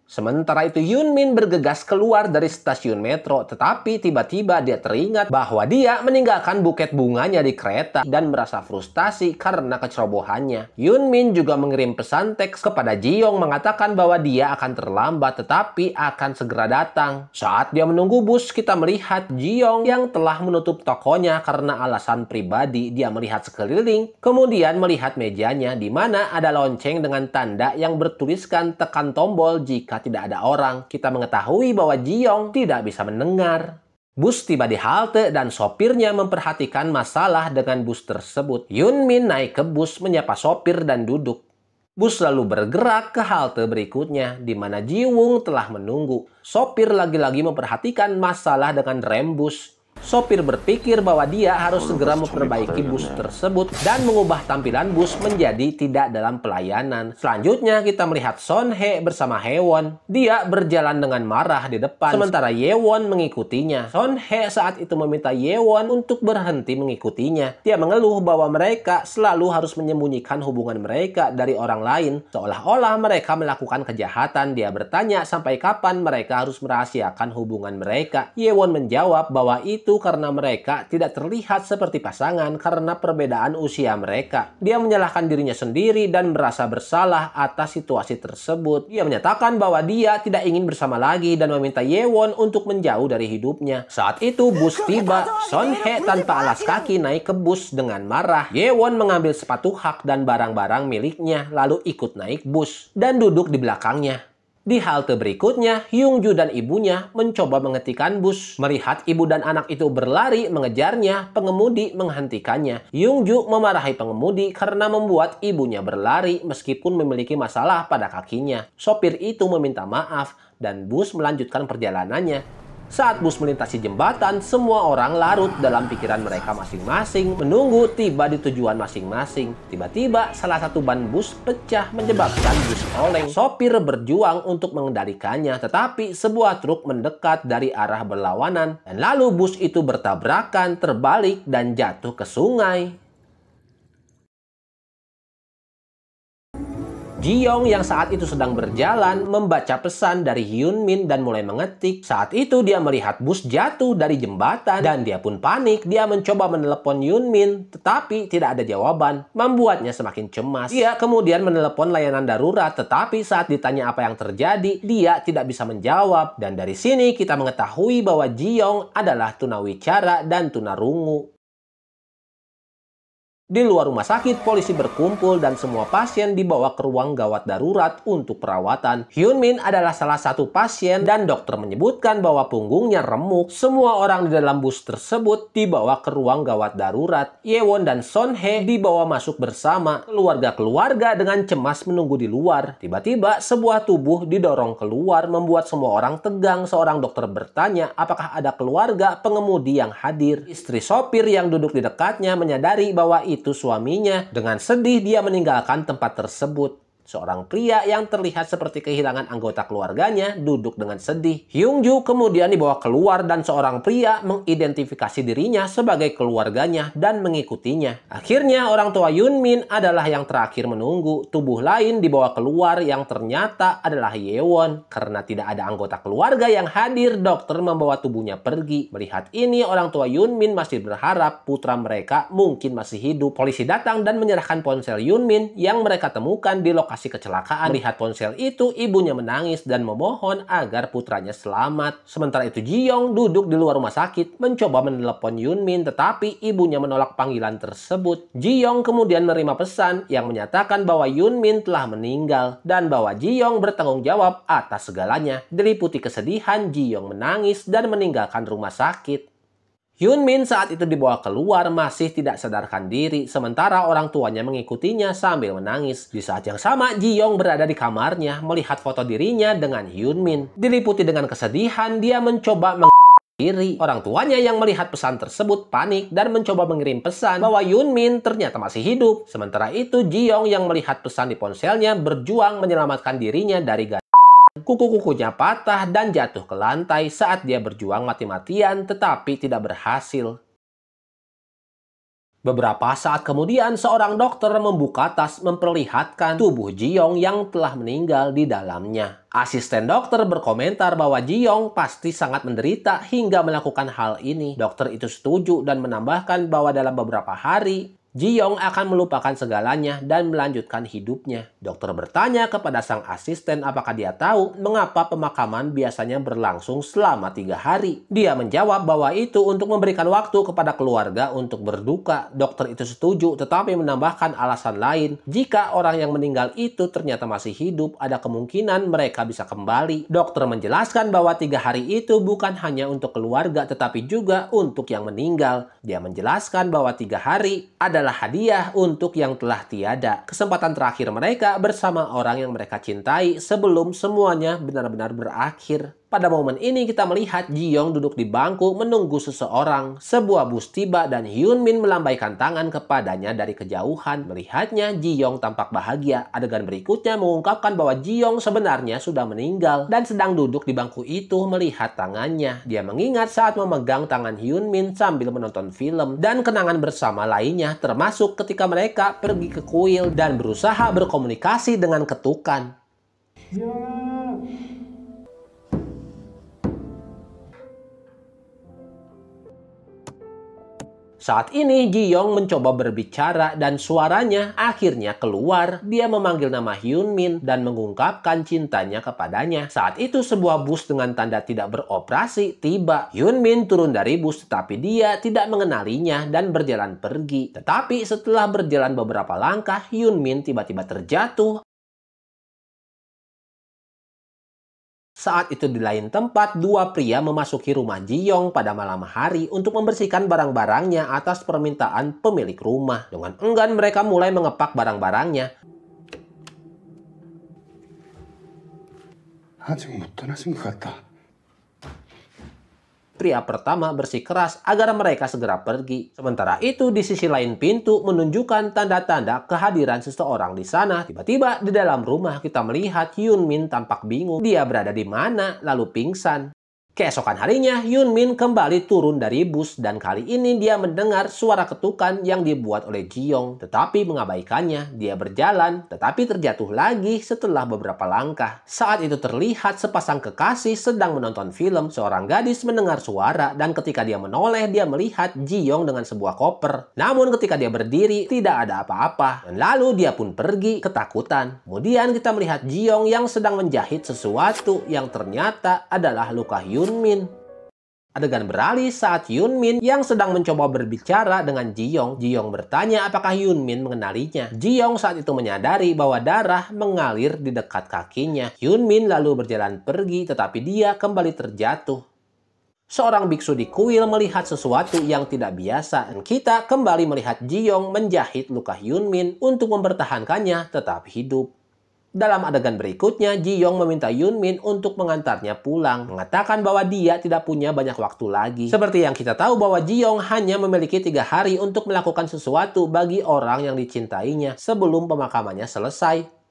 Sementara itu Hyun Min bergegas keluar dari stasiun metro, tetapi tiba-tiba dia teringat bahwa dia meninggalkan buket bunganya di kereta dan merasa frustasi karena kecerobohannya. Hyun Min juga mengirim pesan teks kepada Ji Young mengatakan bahwa dia akan terlambat tetapi akan segera datang. Saat dia menunggu bus, kita melihat Ji Young yang telah menutup tokonya karena alasan pribadi. Dia melihat sekeliling, kemudian melihat mejanya di mana ada lonceng dengan tanda yang bertuliskan tekan tombol jika tidak ada orang. Kita mengetahui bahwa Ji Young tidak bisa mendengar. Bus tiba di halte dan sopirnya memperhatikan masalah dengan bus tersebut. Hyun Min naik ke bus, menyapa sopir dan duduk. Bus lalu bergerak ke halte berikutnya di mana Ji Woong telah menunggu. Sopir lagi-lagi memperhatikan masalah dengan rem bus. Sopir berpikir bahwa dia harus segera memperbaiki bus tersebut dan mengubah tampilan bus menjadi tidak dalam pelayanan. Selanjutnya kita melihat Son Hye bersama Hae Won. Dia berjalan dengan marah di depan, sementara Ye Won mengikutinya. Son Hye saat itu meminta Ye Won untuk berhenti mengikutinya. Dia mengeluh bahwa mereka selalu harus menyembunyikan hubungan mereka dari orang lain, seolah-olah mereka melakukan kejahatan. Dia bertanya sampai kapan mereka harus merahasiakan hubungan mereka. Ye Won menjawab bahwa itu karena mereka tidak terlihat seperti pasangan karena perbedaan usia mereka. Dia menyalahkan dirinya sendiri dan merasa bersalah atas situasi tersebut. Dia menyatakan bahwa dia tidak ingin bersama lagi dan meminta Ye Won untuk menjauh dari hidupnya. Saat itu bus tiba. Son Hye tanpa alas kaki naik ke bus dengan marah. Ye Won mengambil sepatu hak dan barang-barang miliknya lalu ikut naik bus dan duduk di belakangnya. Di halte berikutnya, Hyung Ju dan ibunya mencoba menghentikan bus. Melihat ibu dan anak itu berlari mengejarnya, pengemudi menghentikannya. Hyung Ju memarahi pengemudi karena membuat ibunya berlari meskipun memiliki masalah pada kakinya. Sopir itu meminta maaf dan bus melanjutkan perjalanannya. Saat bus melintasi jembatan, semua orang larut dalam pikiran mereka masing-masing, menunggu tiba di tujuan masing-masing. Tiba-tiba, salah satu ban bus pecah menyebabkan bus oleng. Sopir berjuang untuk mengendalikannya, tetapi sebuah truk mendekat dari arah berlawanan, dan lalu bus itu bertabrakan, terbalik, dan jatuh ke sungai. Ji Young yang saat itu sedang berjalan membaca pesan dari Hyun Min dan mulai mengetik. Saat itu dia melihat bus jatuh dari jembatan dan dia pun panik. Dia mencoba menelepon Hyun Min tetapi tidak ada jawaban, membuatnya semakin cemas. Dia kemudian menelepon layanan darurat tetapi saat ditanya apa yang terjadi, dia tidak bisa menjawab. Dan dari sini kita mengetahui bahwa Ji Young adalah tunawicara dan tunarungu. Di luar rumah sakit, polisi berkumpul dan semua pasien dibawa ke ruang gawat darurat untuk perawatan. Hyun Min adalah salah satu pasien dan dokter menyebutkan bahwa punggungnya remuk. Semua orang di dalam bus tersebut dibawa ke ruang gawat darurat. Yewon dan Son Hye dibawa masuk bersama. Keluarga-keluarga dengan cemas menunggu di luar. Tiba-tiba sebuah tubuh didorong keluar membuat semua orang tegang. Seorang dokter bertanya apakah ada keluarga pengemudi yang hadir. Istri sopir yang duduk di dekatnya menyadari bahwa itu suaminya. Dengan sedih dia meninggalkan tempat tersebut. Seorang pria yang terlihat seperti kehilangan anggota keluarganya duduk dengan sedih. Hyung Ju kemudian dibawa keluar dan seorang pria mengidentifikasi dirinya sebagai keluarganya dan mengikutinya. Akhirnya orang tua Hyun Min adalah yang terakhir menunggu. Tubuh lain dibawa keluar yang ternyata adalah Yewon. Karena tidak ada anggota keluarga yang hadir, dokter membawa tubuhnya pergi. Melihat ini, orang tua Hyun Min masih berharap putra mereka mungkin masih hidup. Polisi datang dan menyerahkan ponsel Hyun Min yang mereka temukan di lokasi kecelakaan. Melihat ponsel itu, ibunya menangis dan memohon agar putranya selamat. Sementara itu, Ji Young duduk di luar rumah sakit mencoba menelepon Hyun Min, tetapi ibunya menolak panggilan tersebut. Ji Young kemudian menerima pesan yang menyatakan bahwa Hyun Min telah meninggal dan bahwa Ji Young bertanggung jawab atas segalanya. Diliputi kesedihan, Ji Young menangis dan meninggalkan rumah sakit. Hyun Min saat itu dibawa keluar masih tidak sadarkan diri, sementara orang tuanya mengikutinya sambil menangis. Di saat yang sama, Ji Young berada di kamarnya melihat foto dirinya dengan Hyun Min. Diliputi dengan kesedihan, dia mencoba diri. Orang tuanya yang melihat pesan tersebut panik dan mencoba mengirim pesan bahwa Hyun Min ternyata masih hidup. Sementara itu, Ji Young yang melihat pesan di ponselnya berjuang menyelamatkan dirinya dari kuku-kukunya patah dan jatuh ke lantai saat dia berjuang mati-matian tetapi tidak berhasil. Beberapa saat kemudian, seorang dokter membuka tas memperlihatkan tubuh Ji Young yang telah meninggal di dalamnya. Asisten dokter berkomentar bahwa Ji Young pasti sangat menderita hingga melakukan hal ini. Dokter itu setuju dan menambahkan bahwa dalam beberapa hari, Ji Young akan melupakan segalanya dan melanjutkan hidupnya. Dokter bertanya kepada sang asisten apakah dia tahu mengapa pemakaman biasanya berlangsung selama 3 hari. Dia menjawab bahwa itu untuk memberikan waktu kepada keluarga untuk berduka. Dokter itu setuju tetapi menambahkan alasan lain. Jika orang yang meninggal itu ternyata masih hidup, ada kemungkinan mereka bisa kembali. Dokter menjelaskan bahwa 3 hari itu bukan hanya untuk keluarga tetapi juga untuk yang meninggal. Dia menjelaskan bahwa 3 hari adalah hadiah untuk yang telah tiada. Kesempatan terakhir mereka bersama orang yang mereka cintai sebelum semuanya benar-benar berakhir. Pada momen ini kita melihat Ji Young duduk di bangku menunggu seseorang. Sebuah bus tiba dan Hyun Min melambaikan tangan kepadanya dari kejauhan. Melihatnya, Ji Young tampak bahagia. Adegan berikutnya mengungkapkan bahwa Ji Young sebenarnya sudah meninggal dan sedang duduk di bangku itu melihat tangannya. Dia mengingat saat memegang tangan Hyun Min sambil menonton film dan kenangan bersama lainnya termasuk ketika mereka pergi ke kuil dan berusaha berkomunikasi dengan ketukan. Saat ini Ji Young mencoba berbicara dan suaranya akhirnya keluar. Dia memanggil nama Hyun Min dan mengungkapkan cintanya kepadanya. Saat itu sebuah bus dengan tanda tidak beroperasi tiba. Hyun Min turun dari bus tetapi dia tidak mengenalinya dan berjalan pergi. Tetapi setelah berjalan beberapa langkah, Hyun Min tiba-tiba terjatuh. Saat itu di lain tempat, 2 pria memasuki rumah Ji Young pada malam hari untuk membersihkan barang-barangnya atas permintaan pemilik rumah. Dengan enggan mereka mulai mengepak barang-barangnya. Pria pertama bersikeras agar mereka segera pergi. Sementara itu, di sisi lain pintu menunjukkan tanda-tanda kehadiran seseorang di sana. Tiba-tiba di dalam rumah kita melihat Hyun Min tampak bingung. Dia berada di mana lalu pingsan. Keesokan harinya, Hyun Min kembali turun dari bus dan kali ini dia mendengar suara ketukan yang dibuat oleh Ji Young. Tetapi mengabaikannya, dia berjalan tetapi terjatuh lagi setelah beberapa langkah. Saat itu terlihat sepasang kekasih sedang menonton film. Seorang gadis mendengar suara dan ketika dia menoleh, dia melihat Ji Young dengan sebuah koper. Namun ketika dia berdiri, tidak ada apa-apa. Dan lalu dia pun pergi ketakutan. Kemudian kita melihat Ji Young yang sedang menjahit sesuatu yang ternyata adalah luka Hyun Min. Adegan beralih saat Yunmin yang sedang mencoba berbicara dengan Ji-young. Ji-young bertanya apakah Yunmin mengenalinya. Ji-young saat itu menyadari bahwa darah mengalir di dekat kakinya. Yunmin lalu berjalan pergi tetapi dia kembali terjatuh. Seorang biksu di kuil melihat sesuatu yang tidak biasa dan kita kembali melihat Ji-young menjahit luka Yunmin untuk mempertahankannya tetap hidup. Dalam adegan berikutnya, Ji-young meminta Yunmin untuk mengantarnya pulang, mengatakan bahwa dia tidak punya banyak waktu lagi. Seperti yang kita tahu bahwa Ji-young hanya memiliki 3 hari untuk melakukan sesuatu bagi orang yang dicintainya sebelum pemakamannya selesai.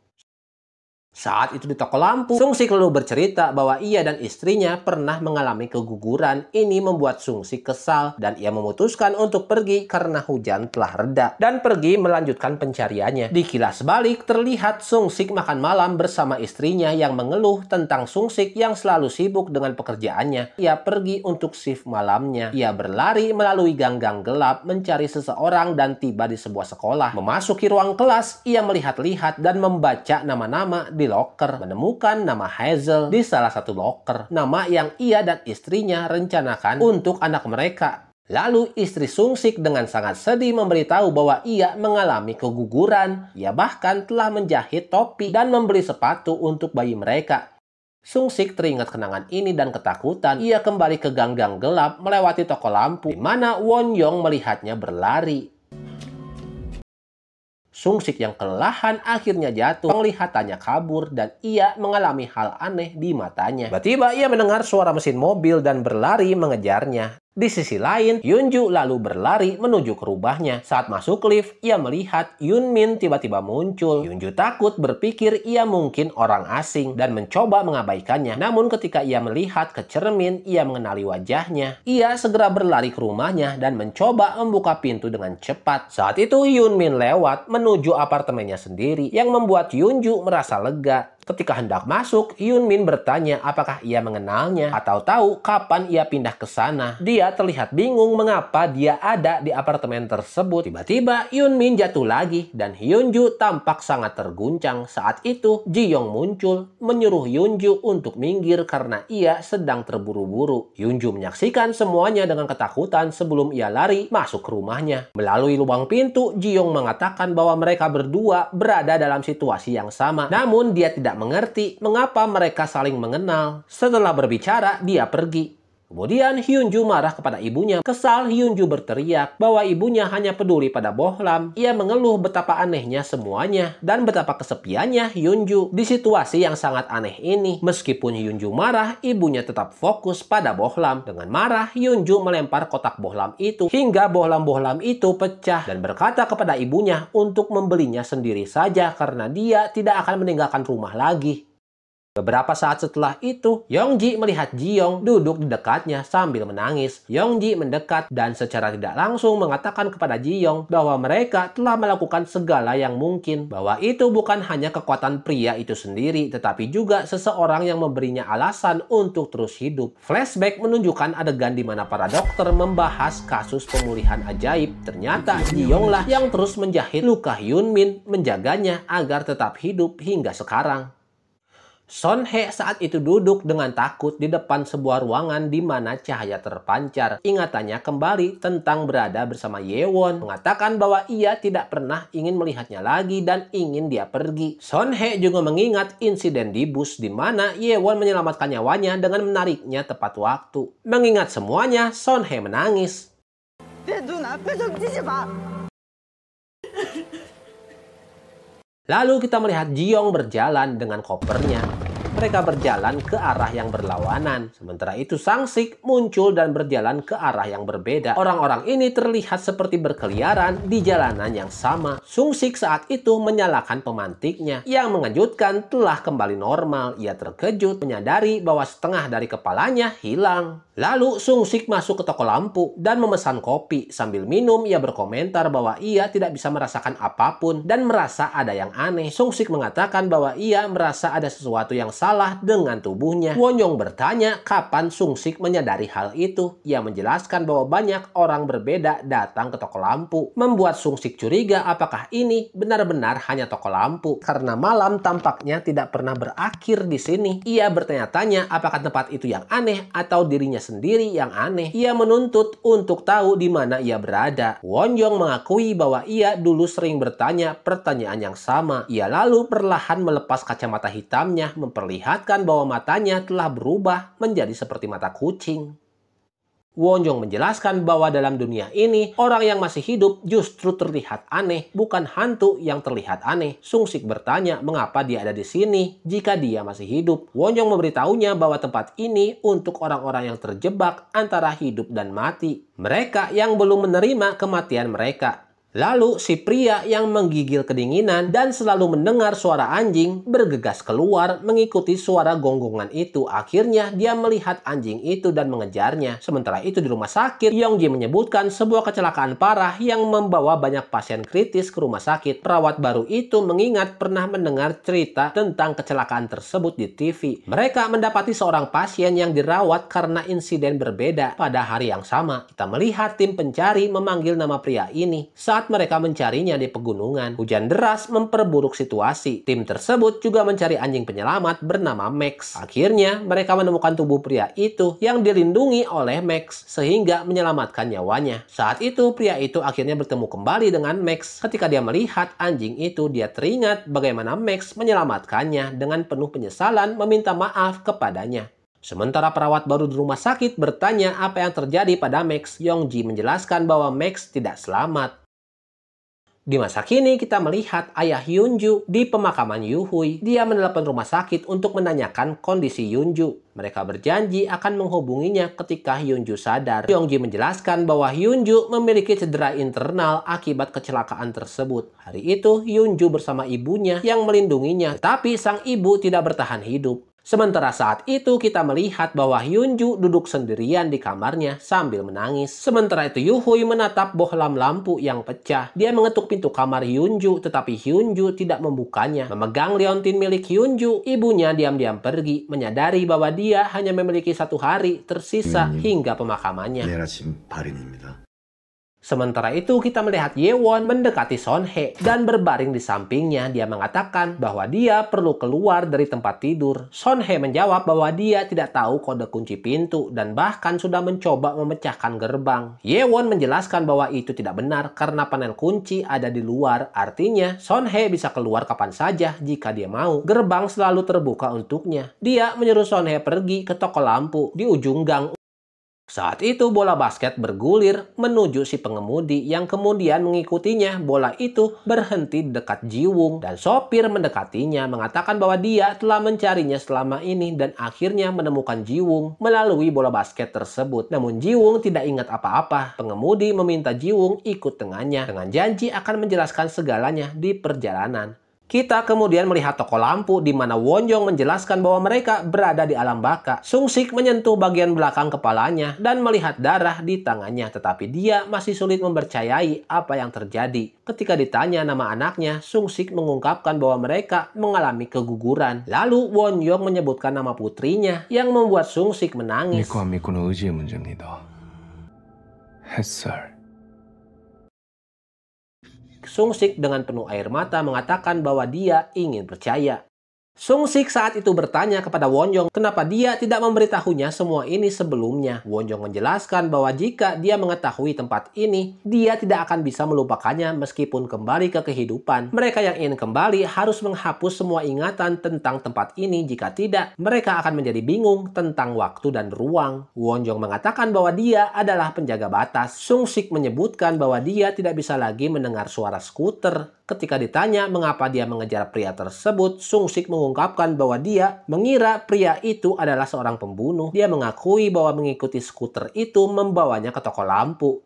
Saat itu di toko lampu, Sung-sik lalu bercerita bahwa ia dan istrinya pernah mengalami keguguran. Ini membuat Sung-sik kesal dan ia memutuskan untuk pergi karena hujan telah reda dan pergi melanjutkan pencariannya. Di kilas balik terlihat Sung-sik makan malam bersama istrinya yang mengeluh tentang Sung-sik yang selalu sibuk dengan pekerjaannya. Ia pergi untuk shift malamnya. Ia berlari melalui gang-gang gelap mencari seseorang dan tiba di sebuah sekolah. Memasuki ruang kelas, ia melihat-lihat dan membaca nama-nama di loker, menemukan nama Hazel di salah satu loker, nama yang ia dan istrinya rencanakan untuk anak mereka. Lalu istri Sung-sik dengan sangat sedih memberitahu bahwa ia mengalami keguguran. Ia bahkan telah menjahit topi dan membeli sepatu untuk bayi mereka. Sung-sik teringat kenangan ini dan ketakutan. Ia kembali ke gang-gang gelap melewati toko lampu di mana Won-young melihatnya berlari. Sung-sik yang kelelahan akhirnya jatuh, penglihatannya kabur dan ia mengalami hal aneh di matanya. Tiba-tiba ia mendengar suara mesin mobil dan berlari mengejarnya. Di sisi lain, Yunju lalu berlari menuju ke rumahnya. Saat masuk lift, ia melihat Yunmin tiba-tiba muncul. Yunju takut berpikir ia mungkin orang asing dan mencoba mengabaikannya. Namun ketika ia melihat ke cermin, ia mengenali wajahnya. Ia segera berlari ke rumahnya dan mencoba membuka pintu dengan cepat. Saat itu Yunmin lewat menuju apartemennya sendiri yang membuat Yunju merasa lega. Ketika hendak masuk, Yunmin bertanya apakah ia mengenalnya atau tahu kapan ia pindah ke sana. Dia terlihat bingung mengapa dia ada di apartemen tersebut. Tiba-tiba Yunmin jatuh lagi dan Hyunju tampak sangat terguncang. Saat itu Ji-young muncul menyuruh Yunju untuk minggir karena ia sedang terburu-buru. Yunju menyaksikan semuanya dengan ketakutan sebelum ia lari masuk ke rumahnya. Melalui lubang pintu, Ji-young mengatakan bahwa mereka berdua berada dalam situasi yang sama. Namun dia tidak mengerti mengapa mereka saling mengenal. Setelah berbicara, dia pergi. Kemudian Hyunju marah kepada ibunya. Kesal, Hyunju berteriak bahwa ibunya hanya peduli pada Bohlam. Ia mengeluh betapa anehnya semuanya dan betapa kesepiannya Hyunju di situasi yang sangat aneh ini. Meskipun Hyunju marah, ibunya tetap fokus pada Bohlam. Dengan marah, Hyunju melempar kotak Bohlam itu hingga bohlam-bohlam itu pecah dan berkata kepada ibunya untuk membelinya sendiri saja karena dia tidak akan meninggalkan rumah lagi. Beberapa saat setelah itu, Yongji melihat Ji-young duduk di dekatnya sambil menangis. Yongji mendekat dan secara tidak langsung mengatakan kepada Ji-young bahwa mereka telah melakukan segala yang mungkin. Bahwa itu bukan hanya kekuatan pria itu sendiri, tetapi juga seseorang yang memberinya alasan untuk terus hidup. Flashback menunjukkan adegan di mana para dokter membahas kasus pemulihan ajaib. Ternyata Ji-young lah yang terus menjahit luka Yunmin, menjaganya agar tetap hidup hingga sekarang. Son-hye saat itu duduk dengan takut di depan sebuah ruangan di mana cahaya terpancar. Ingatannya kembali tentang berada bersama Ye-won, mengatakan bahwa ia tidak pernah ingin melihatnya lagi dan ingin dia pergi. Son-hye juga mengingat insiden di bus di mana Ye-won menyelamatkan nyawanya dengan menariknya tepat waktu. Mengingat semuanya, Son-hye menangis. Lalu kita melihat Ji-young berjalan dengan kopernya. Mereka berjalan ke arah yang berlawanan. Sementara itu Sang-sik muncul dan berjalan ke arah yang berbeda. Orang-orang ini terlihat seperti berkeliaran di jalanan yang sama. Sung-sik saat itu menyalakan pemantiknya. Yang mengejutkan telah kembali normal. Ia terkejut menyadari bahwa setengah dari kepalanya hilang. Lalu Sung-sik masuk ke toko lampu dan memesan kopi. Sambil minum ia berkomentar bahwa ia tidak bisa merasakan apapun dan merasa ada yang aneh. Sung-sik mengatakan bahwa ia merasa ada sesuatu yang masalah dengan tubuhnya. Won-yong bertanya kapan Sung-sik menyadari hal itu. Ia menjelaskan bahwa banyak orang berbeda datang ke toko lampu. Membuat Sung-sik curiga apakah ini benar-benar hanya toko lampu. Karena malam tampaknya tidak pernah berakhir di sini. Ia bertanya-tanya apakah tempat itu yang aneh atau dirinya sendiri yang aneh. Ia menuntut untuk tahu di mana ia berada. Won-yong mengakui bahwa ia dulu sering bertanya pertanyaan yang sama. Ia lalu perlahan melepas kacamata hitamnya, memperlihatkan bahwa matanya telah berubah menjadi seperti mata kucing. Won-yong menjelaskan bahwa dalam dunia ini, orang yang masih hidup justru terlihat aneh, bukan hantu yang terlihat aneh. Sung-sik bertanya mengapa dia ada di sini jika dia masih hidup. Won-yong memberitahunya bahwa tempat ini untuk orang-orang yang terjebak antara hidup dan mati. Mereka yang belum menerima kematian mereka. Lalu si pria yang menggigil kedinginan dan selalu mendengar suara anjing bergegas keluar mengikuti suara gonggongan itu. Akhirnya dia melihat anjing itu dan mengejarnya. Sementara itu di rumah sakit, Yong-ji menyebutkan sebuah kecelakaan parah yang membawa banyak pasien kritis ke rumah sakit. Perawat baru itu mengingat pernah mendengar cerita tentang kecelakaan tersebut di TV. Mereka mendapati seorang pasien yang dirawat karena insiden berbeda pada hari yang sama. Kita melihat tim pencari memanggil nama pria ini saat mereka mencarinya di pegunungan. Hujan deras memperburuk situasi. Tim tersebut juga mencari anjing penyelamat bernama Max. Akhirnya mereka menemukan tubuh pria itu yang dilindungi oleh Max sehingga menyelamatkan nyawanya. Saat itu pria itu akhirnya bertemu kembali dengan Max. Ketika dia melihat anjing itu, dia teringat bagaimana Max menyelamatkannya. Dengan penuh penyesalan meminta maaf kepadanya. Sementara perawat baru di rumah sakit bertanya apa yang terjadi pada Max, Yong-ji menjelaskan bahwa Max tidak selamat. Di masa kini kita melihat ayah Hyunju di pemakaman Yuhui. Dia menelepon rumah sakit untuk menanyakan kondisi Hyunju. Mereka berjanji akan menghubunginya ketika Hyunju sadar. Yong-ji menjelaskan bahwa Hyunju memiliki cedera internal akibat kecelakaan tersebut. Hari itu Hyunju bersama ibunya yang melindunginya, tapi sang ibu tidak bertahan hidup. Sementara saat itu kita melihat bahwa Hyunju duduk sendirian di kamarnya sambil menangis. Sementara itu Yuhui menatap bohlam lampu yang pecah. Dia mengetuk pintu kamar Hyunju, tetapi Hyunju tidak membukanya. Memegang liontin milik Hyunju, ibunya diam-diam pergi, menyadari bahwa dia hanya memiliki 1 hari tersisa hingga pemakamannya. 내일 아침 발인입니다. Sementara itu kita melihat Yewon mendekati Son-hye dan berbaring di sampingnya. Dia mengatakan bahwa dia perlu keluar dari tempat tidur. Son-hye menjawab bahwa dia tidak tahu kode kunci pintu dan bahkan sudah mencoba memecahkan gerbang. Yewon menjelaskan bahwa itu tidak benar karena panel kunci ada di luar. Artinya Son-hye bisa keluar kapan saja jika dia mau. Gerbang selalu terbuka untuknya. Dia menyuruh Son-hye pergi ke toko lampu di ujung gang. Saat itu bola basket bergulir menuju si pengemudi yang kemudian mengikutinya. Bola itu berhenti di dekat Ji-woong dan sopir mendekatinya mengatakan bahwa dia telah mencarinya selama ini dan akhirnya menemukan Ji-woong melalui bola basket tersebut. Namun Ji-woong tidak ingat apa-apa. Pengemudi meminta Ji-woong ikut dengannya dengan janji akan menjelaskan segalanya di perjalanan. Kita kemudian melihat toko lampu di mana Won-yong menjelaskan bahwa mereka berada di alam baka. Sung-sik menyentuh bagian belakang kepalanya dan melihat darah di tangannya, tetapi dia masih sulit mempercayai apa yang terjadi. Ketika ditanya nama anaknya, Sung-sik mengungkapkan bahwa mereka mengalami keguguran. Lalu Won-yong menyebutkan nama putrinya yang membuat Sung-sik menangis. 믿고 안 믿고는 의지의 문제입니다. 햇살. Sung-sik dengan penuh air mata mengatakan bahwa dia ingin percaya. Sung-sik saat itu bertanya kepada Won-yong kenapa dia tidak memberitahunya semua ini sebelumnya. Won-yong menjelaskan bahwa jika dia mengetahui tempat ini, dia tidak akan bisa melupakannya meskipun kembali ke kehidupan. Mereka yang ingin kembali harus menghapus semua ingatan tentang tempat ini. Jika tidak, mereka akan menjadi bingung tentang waktu dan ruang. Won-yong mengatakan bahwa dia adalah penjaga batas. Sung-sik menyebutkan bahwa dia tidak bisa lagi mendengar suara skuter. Ketika ditanya mengapa dia mengejar pria tersebut, Sung-sik mengungkapkan bahwa dia mengira pria itu adalah seorang pembunuh. Dia mengakui bahwa mengikuti skuter itu membawanya ke toko lampu.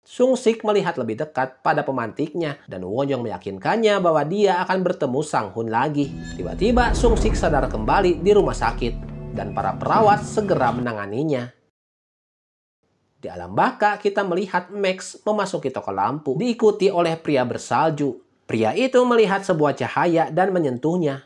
Sung-sik melihat lebih dekat pada pemantiknya dan Won-yong meyakinkannya bahwa dia akan bertemu Sang-hun lagi. Tiba-tiba Sung-sik sadar kembali di rumah sakit dan para perawat segera menanganinya. Di alam baka kita melihat Max memasuki toko lampu diikuti oleh pria bersalju. Pria itu melihat sebuah cahaya dan menyentuhnya.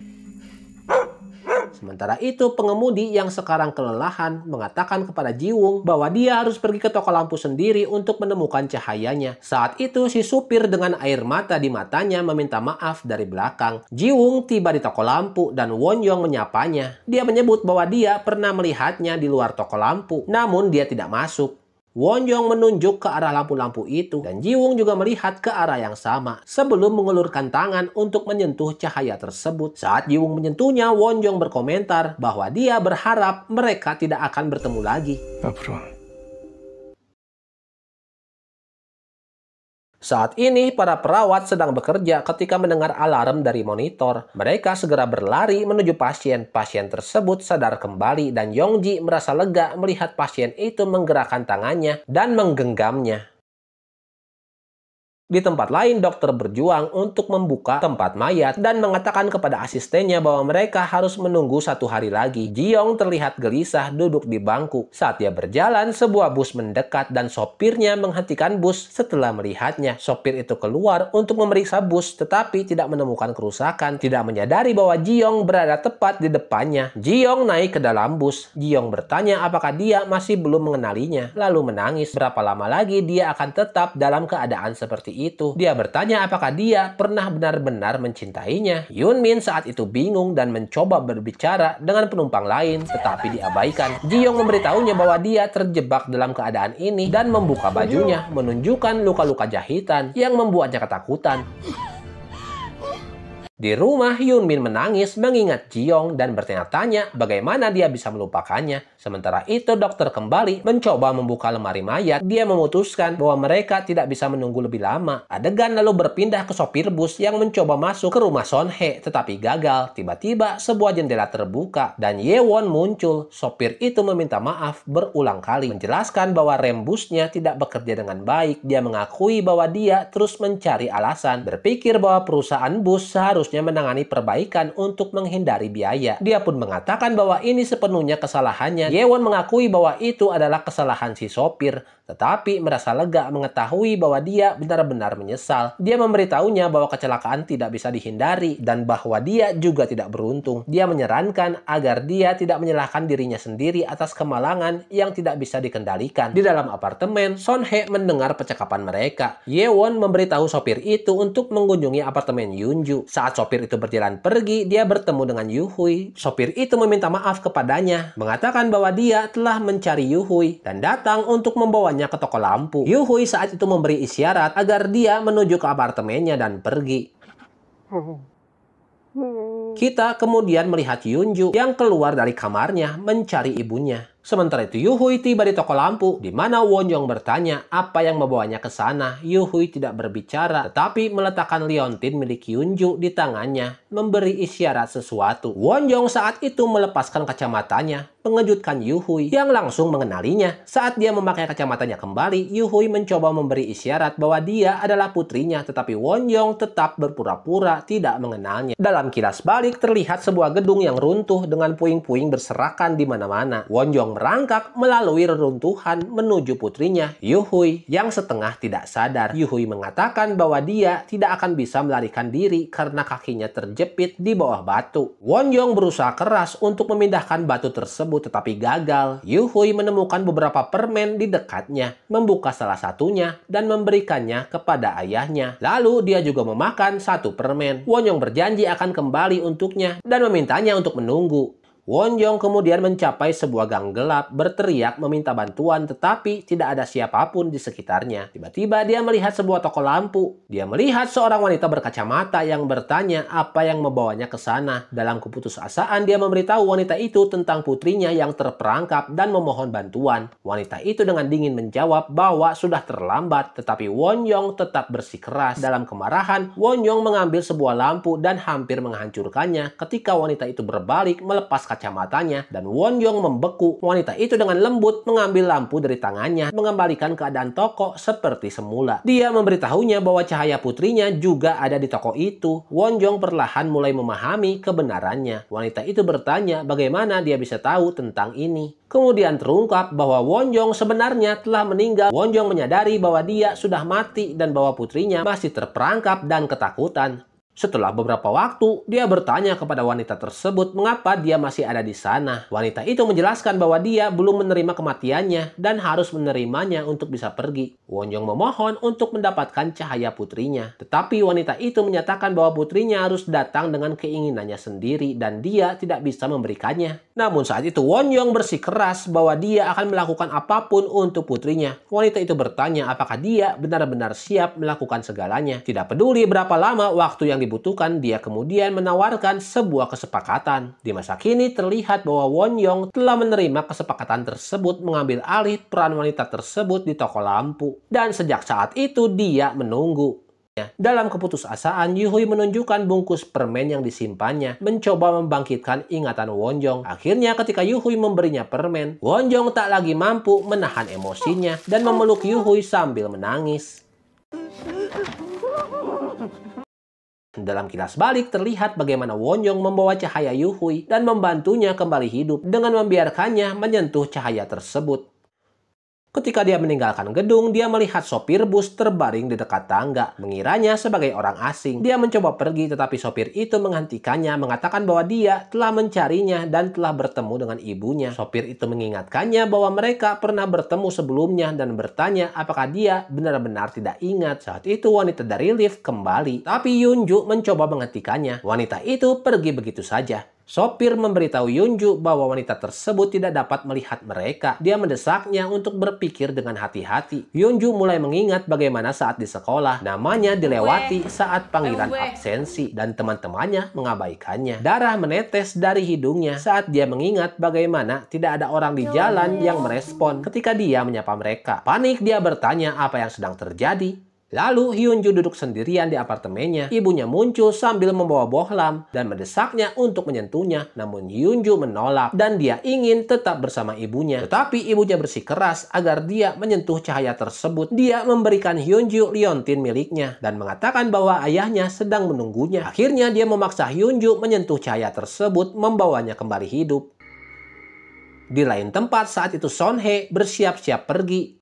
Sementara itu, pengemudi yang sekarang kelelahan mengatakan kepada Ji-woong bahwa dia harus pergi ke toko lampu sendiri untuk menemukan cahayanya. Saat itu, si supir dengan air mata di matanya meminta maaf dari belakang. Ji-woong tiba di toko lampu dan Won-young menyapanya. Dia menyebut bahwa dia pernah melihatnya di luar toko lampu, namun dia tidak masuk. Won-young menunjuk ke arah lampu-lampu itu dan Ji-woong juga melihat ke arah yang sama sebelum mengulurkan tangan untuk menyentuh cahaya tersebut. Saat Ji-woong menyentuhnya, Won-young berkomentar bahwa dia berharap mereka tidak akan bertemu lagi. 앞으로 Saat ini, para perawat sedang bekerja ketika mendengar alarm dari monitor. Mereka segera berlari menuju pasien. Pasien tersebut sadar kembali dan Yongji merasa lega melihat pasien itu menggerakkan tangannya dan menggenggamnya. Di tempat lain, dokter berjuang untuk membuka tempat mayat dan mengatakan kepada asistennya bahwa mereka harus menunggu 1 hari lagi. Ji-young terlihat gelisah duduk di bangku. Saat dia berjalan, sebuah bus mendekat dan sopirnya menghentikan bus setelah melihatnya. Sopir itu keluar untuk memeriksa bus tetapi tidak menemukan kerusakan. Tidak menyadari bahwa Ji-young berada tepat di depannya. Ji-young naik ke dalam bus. Ji-young bertanya apakah dia masih belum mengenalinya, lalu menangis. Berapa lama lagi dia akan tetap dalam keadaan seperti itu? Dia bertanya apakah dia pernah benar-benar mencintainya. Yunmin saat itu bingung dan mencoba berbicara dengan penumpang lain, tetapi diabaikan. Ji-young memberitahunya bahwa dia terjebak dalam keadaan ini dan membuka bajunya, menunjukkan luka-luka jahitan yang membuatnya ketakutan. Di rumah, Yunmin menangis mengingat Ji-young dan bertanya-tanya bagaimana dia bisa melupakannya. Sementara itu, dokter kembali mencoba membuka lemari mayat. Dia memutuskan bahwa mereka tidak bisa menunggu lebih lama. Adegan lalu berpindah ke sopir bus yang mencoba masuk ke rumah Son-hye, tetapi gagal. Tiba-tiba, sebuah jendela terbuka dan Ye-won muncul. Sopir itu meminta maaf berulang kali, menjelaskan bahwa rem busnya tidak bekerja dengan baik. Dia mengakui bahwa dia terus mencari alasan, berpikir bahwa perusahaan bus seharusnya menangani perbaikan untuk menghindari biaya. Dia pun mengatakan bahwa ini sepenuhnya kesalahannya. Ye-won mengakui bahwa itu adalah kesalahan si sopir, tetapi merasa lega mengetahui bahwa dia benar-benar menyesal. Dia memberitahunya bahwa kecelakaan tidak bisa dihindari dan bahwa dia juga tidak beruntung. Dia menyarankan agar dia tidak menyalahkan dirinya sendiri atas kemalangan yang tidak bisa dikendalikan. Di dalam apartemen, Son-hye mendengar percakapan mereka. Ye-won memberitahu sopir itu untuk mengunjungi apartemen Yunju. Saat sopir itu berjalan pergi, dia bertemu dengan Yu-hui. Sopir itu meminta maaf kepadanya, mengatakan bahwa dia telah mencari Yu-hui dan datang untuk membawanya ke toko lampu. Yu-hui saat itu memberi isyarat agar dia menuju ke apartemennya dan pergi. Kita kemudian melihat Yunju yang keluar dari kamarnya mencari ibunya. Sementara itu Yu-hui tiba di toko lampu, di mana Won-young bertanya apa yang membawanya ke sana. Yu-hui tidak berbicara, tetapi meletakkan liontin milik Yunju di tangannya, memberi isyarat sesuatu. Won-young saat itu melepaskan kacamatanya, mengejutkan Yu-hui yang langsung mengenalinya. Saat dia memakai kacamatanya kembali, Yu-hui mencoba memberi isyarat bahwa dia adalah putrinya, tetapi Won-young tetap berpura-pura tidak mengenalnya. Dalam kilas balik terlihat sebuah gedung yang runtuh dengan puing-puing berserakan di mana-mana. Won-young merangkak melalui reruntuhan menuju putrinya, Yu-hui, yang setengah tidak sadar. Yu-hui mengatakan bahwa dia tidak akan bisa melarikan diri karena kakinya terjepit di bawah batu. Won-young berusaha keras untuk memindahkan batu tersebut tetapi gagal. Yu-hui menemukan beberapa permen di dekatnya, membuka salah satunya dan memberikannya kepada ayahnya. Lalu dia juga memakan 1 permen. Won-young berjanji akan kembali untuknya dan memintanya untuk menunggu. Won-young kemudian mencapai sebuah gang gelap, berteriak meminta bantuan tetapi tidak ada siapapun di sekitarnya. Tiba-tiba dia melihat sebuah toko lampu. Dia melihat seorang wanita berkacamata yang bertanya apa yang membawanya ke sana. Dalam keputusasaan dia memberitahu wanita itu tentang putrinya yang terperangkap dan memohon bantuan. Wanita itu dengan dingin menjawab bahwa sudah terlambat, tetapi Won-young tetap bersikeras. Dalam kemarahan, Won-young mengambil sebuah lampu dan hampir menghancurkannya ketika wanita itu berbalik melepas kacamatanya dan Won-young membeku. Wanita itu dengan lembut mengambil lampu dari tangannya, mengembalikan keadaan toko seperti semula. Dia memberitahunya bahwa cahaya putrinya juga ada di toko itu. Won-young perlahan mulai memahami kebenarannya. Wanita itu bertanya bagaimana dia bisa tahu tentang ini. Kemudian terungkap bahwa Won-young sebenarnya telah meninggal. Won-young menyadari bahwa dia sudah mati dan bahwa putrinya masih terperangkap dan ketakutan. Setelah beberapa waktu, dia bertanya kepada wanita tersebut mengapa dia masih ada di sana. Wanita itu menjelaskan bahwa dia belum menerima kematiannya dan harus menerimanya untuk bisa pergi. Wonjong memohon untuk mendapatkan cahaya putrinya. Tetapi wanita itu menyatakan bahwa putrinya harus datang dengan keinginannya sendiri dan dia tidak bisa memberikannya. Namun saat itu Wonjong bersikeras bahwa dia akan melakukan apapun untuk putrinya. Wanita itu bertanya apakah dia benar-benar siap melakukan segalanya. Tidak peduli berapa lama waktu yang dibutuhkan, dia kemudian menawarkan sebuah kesepakatan. Di masa kini terlihat bahwa Wonjong telah menerima kesepakatan tersebut mengambil alih peran wanita tersebut di toko lampu. Dan sejak saat itu dia menunggu. Dalam keputusasaan, Yuhui menunjukkan bungkus permen yang disimpannya, mencoba membangkitkan ingatan Wonjong. Akhirnya ketika Yuhui memberinya permen, Wonjong tak lagi mampu menahan emosinya dan memeluk Yuhui sambil menangis. Dalam kilas balik terlihat bagaimana Wonjong membawa cahaya Yuhui dan membantunya kembali hidup dengan membiarkannya menyentuh cahaya tersebut. Ketika dia meninggalkan gedung, dia melihat sopir bus terbaring di dekat tangga, mengiranya sebagai orang asing. Dia mencoba pergi tetapi sopir itu menghentikannya, mengatakan bahwa dia telah mencarinya dan telah bertemu dengan ibunya. Sopir itu mengingatkannya bahwa mereka pernah bertemu sebelumnya dan bertanya apakah dia benar-benar tidak ingat. Saat itu wanita dari lift kembali, tapi Yunju mencoba menghentikannya. Wanita itu pergi begitu saja. Sopir memberitahu Yunju bahwa wanita tersebut tidak dapat melihat mereka. Dia mendesaknya untuk berpikir dengan hati-hati. Yunju mulai mengingat bagaimana saat di sekolah, namanya dilewati saat panggilan absensi dan teman-temannya mengabaikannya. Darah menetes dari hidungnya saat dia mengingat bagaimana tidak ada orang di jalan yang merespon ketika dia menyapa mereka. Panik, dia bertanya apa yang sedang terjadi. Lalu Hyunju duduk sendirian di apartemennya. Ibunya muncul sambil membawa bohlam dan mendesaknya untuk menyentuhnya. Namun Hyunju menolak dan dia ingin tetap bersama ibunya. Tetapi ibunya bersikeras agar dia menyentuh cahaya tersebut. Dia memberikan Hyunju liontin miliknya dan mengatakan bahwa ayahnya sedang menunggunya. Akhirnya dia memaksa Hyunju menyentuh cahaya tersebut, membawanya kembali hidup. Di lain tempat saat itu Son Hye bersiap-siap pergi.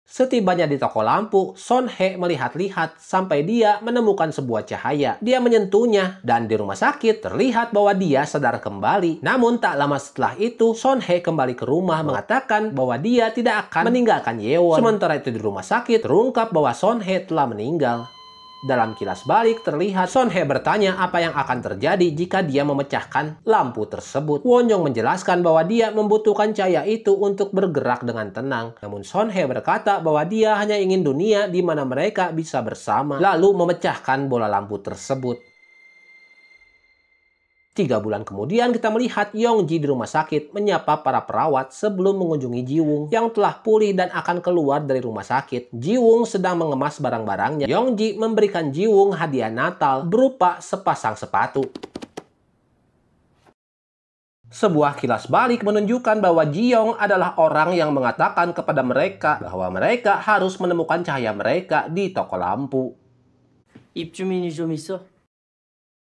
Setibanya di toko lampu, Son Hye melihat-lihat sampai dia menemukan sebuah cahaya. Dia menyentuhnya dan di rumah sakit terlihat bahwa dia sadar kembali. Namun tak lama setelah itu, Son Hye kembali ke rumah mengatakan bahwa dia tidak akan meninggalkan Yewon. Sementara itu di rumah sakit terungkap bahwa Son Hye telah meninggal. Dalam kilas balik terlihat Son Hye bertanya apa yang akan terjadi jika dia memecahkan lampu tersebut. Wonjong menjelaskan bahwa dia membutuhkan cahaya itu untuk bergerak dengan tenang. Namun Son Hye berkata bahwa dia hanya ingin dunia di mana mereka bisa bersama, lalu memecahkan bola lampu tersebut. 3 bulan kemudian kita melihat Yongji di rumah sakit menyapa para perawat sebelum mengunjungi Jiwung yang telah pulih dan akan keluar dari rumah sakit. Jiwung sedang mengemas barang-barangnya. Yongji memberikan Jiwung hadiah Natal berupa sepasang sepatu. Sebuah kilas balik menunjukkan bahwa Jiyong adalah orang yang mengatakan kepada mereka bahwa mereka harus menemukan cahaya mereka di toko lampu. 입주민이 좀 있어?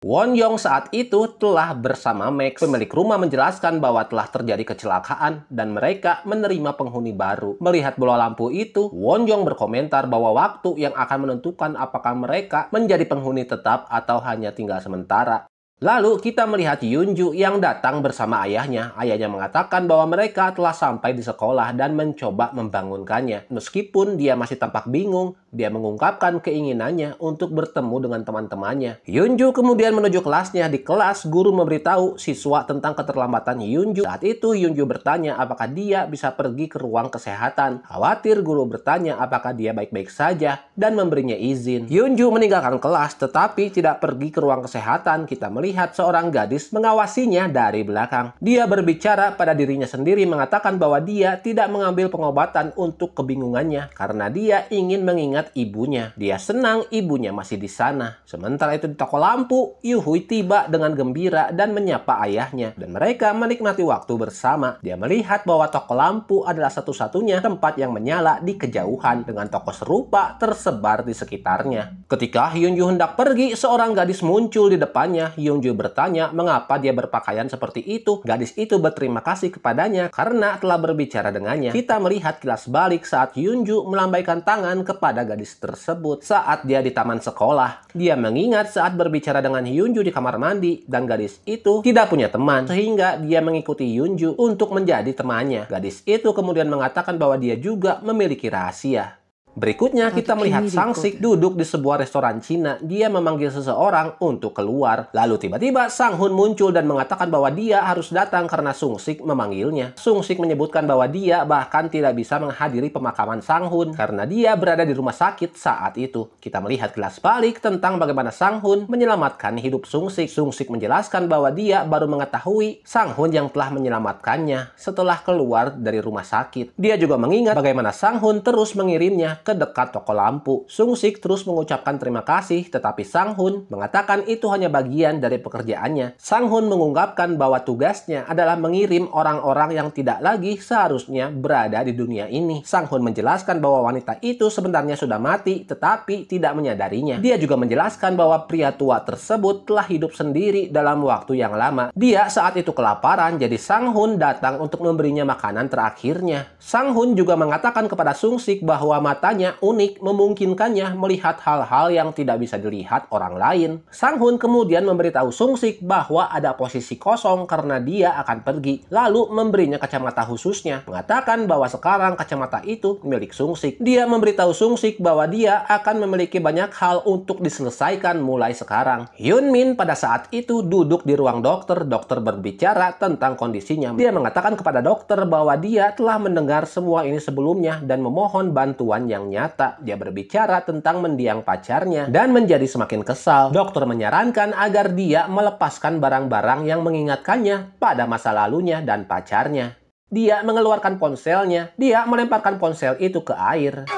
Wonjong saat itu telah bersama Max. Pemilik rumah menjelaskan bahwa telah terjadi kecelakaan dan mereka menerima penghuni baru. Melihat bola lampu itu, Wonjong berkomentar bahwa waktu yang akan menentukan apakah mereka menjadi penghuni tetap atau hanya tinggal sementara. Lalu kita melihat Yunju yang datang bersama ayahnya. Ayahnya mengatakan bahwa mereka telah sampai di sekolah dan mencoba membangunkannya. Meskipun dia masih tampak bingung, dia mengungkapkan keinginannya untuk bertemu dengan teman-temannya. Yunju kemudian menuju kelasnya. Di kelas, guru memberitahu siswa tentang keterlambatan Yunju. Saat itu Yunju bertanya apakah dia bisa pergi ke ruang kesehatan. Khawatir, guru bertanya apakah dia baik-baik saja dan memberinya izin. Yunju meninggalkan kelas tetapi tidak pergi ke ruang kesehatan. Kita melihat seorang gadis mengawasinya dari belakang. Dia berbicara pada dirinya sendiri mengatakan bahwa dia tidak mengambil pengobatan untuk kebingungannya karena dia ingin mengingat ibunya. Dia senang ibunya masih di sana. Sementara itu di toko lampu, Yuhui tiba dengan gembira dan menyapa ayahnya dan mereka menikmati waktu bersama. Dia melihat bahwa toko lampu adalah satu-satunya tempat yang menyala di kejauhan dengan toko serupa tersebar di sekitarnya. Ketika Hyunju hendak pergi, seorang gadis muncul di depannya. Hyunju bertanya mengapa dia berpakaian seperti itu, gadis itu berterima kasih kepadanya karena telah berbicara dengannya. Kita melihat kilas balik saat Hyunju melambaikan tangan kepada gadis tersebut saat dia di taman sekolah. Dia mengingat saat berbicara dengan Hyunju di kamar mandi dan gadis itu tidak punya teman sehingga dia mengikuti Hyunju untuk menjadi temannya. Gadis itu kemudian mengatakan bahwa dia juga memiliki rahasia. Berikutnya kita melihat Sang-sik duduk di sebuah restoran Cina. Dia memanggil seseorang untuk keluar. Lalu tiba-tiba Sang-hun muncul dan mengatakan bahwa dia harus datang karena Sung-sik memanggilnya. Sung-sik menyebutkan bahwa dia bahkan tidak bisa menghadiri pemakaman Sang-hun karena dia berada di rumah sakit saat itu. Kita melihat kilas balik tentang bagaimana Sang-hun menyelamatkan hidup Sung-sik. Sung-sik menjelaskan bahwa dia baru mengetahui Sang-hun yang telah menyelamatkannya setelah keluar dari rumah sakit. Dia juga mengingat bagaimana Sang-hun terus mengirimnya ke dekat toko lampu. Sung-sik terus mengucapkan terima kasih, tetapi Sang-hun mengatakan itu hanya bagian dari pekerjaannya. Sang-hun mengungkapkan bahwa tugasnya adalah mengirim orang-orang yang tidak lagi seharusnya berada di dunia ini. Sang-hun menjelaskan bahwa wanita itu sebenarnya sudah mati, tetapi tidak menyadarinya. Dia juga menjelaskan bahwa pria tua tersebut telah hidup sendiri dalam waktu yang lama. Dia saat itu kelaparan, jadi Sang-hun datang untuk memberinya makanan terakhirnya. Sang-hun juga mengatakan kepada Sung-sik bahwa matanya unik memungkinkannya melihat hal-hal yang tidak bisa dilihat orang lain. Sang-hun kemudian memberitahu Sung-sik bahwa ada posisi kosong karena dia akan pergi, lalu memberinya kacamata khususnya, mengatakan bahwa sekarang kacamata itu milik Sung-sik. Dia memberitahu Sung-sik bahwa dia akan memiliki banyak hal untuk diselesaikan mulai sekarang. Hyun-min pada saat itu duduk di ruang dokter. Dokter berbicara tentang kondisinya. Dia mengatakan kepada dokter bahwa dia telah mendengar semua ini sebelumnya dan memohon bantuan yang nyata. Dia berbicara tentang mendiang pacarnya dan menjadi semakin kesal. Dokter menyarankan agar dia melepaskan barang-barang yang mengingatkannya pada masa lalunya dan pacarnya. Dia mengeluarkan ponselnya. Dia melemparkan ponsel itu ke air.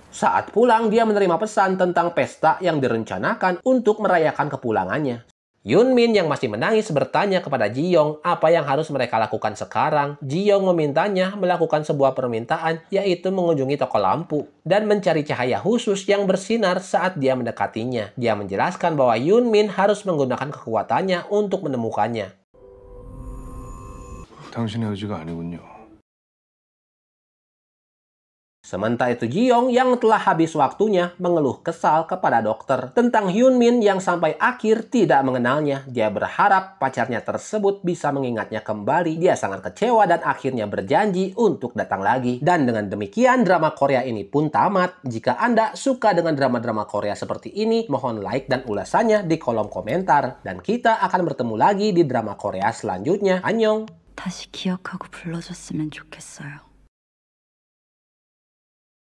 Saat pulang, dia menerima pesan tentang pesta yang direncanakan untuk merayakan kepulangannya. Hyun-min yang masih menangis bertanya kepada Ji-young apa yang harus mereka lakukan sekarang. Ji-young memintanya melakukan sebuah permintaan, yaitu mengunjungi toko lampu dan mencari cahaya khusus yang bersinar saat dia mendekatinya. Dia menjelaskan bahwa Hyun-min harus menggunakan kekuatannya untuk menemukannya. 당신의 의지가 아니군요. Sementara itu Ji-young yang telah habis waktunya mengeluh kesal kepada dokter tentang Hyun-min yang sampai akhir tidak mengenalnya. Dia berharap pacarnya tersebut bisa mengingatnya kembali. Dia sangat kecewa dan akhirnya berjanji untuk datang lagi. Dan dengan demikian drama Korea ini pun tamat. Jika Anda suka dengan drama-drama Korea seperti ini, mohon like dan ulasannya di kolom komentar. Dan kita akan bertemu lagi di drama Korea selanjutnya. Annyeong! 다시 기억하고 불러줬으면 좋겠어요.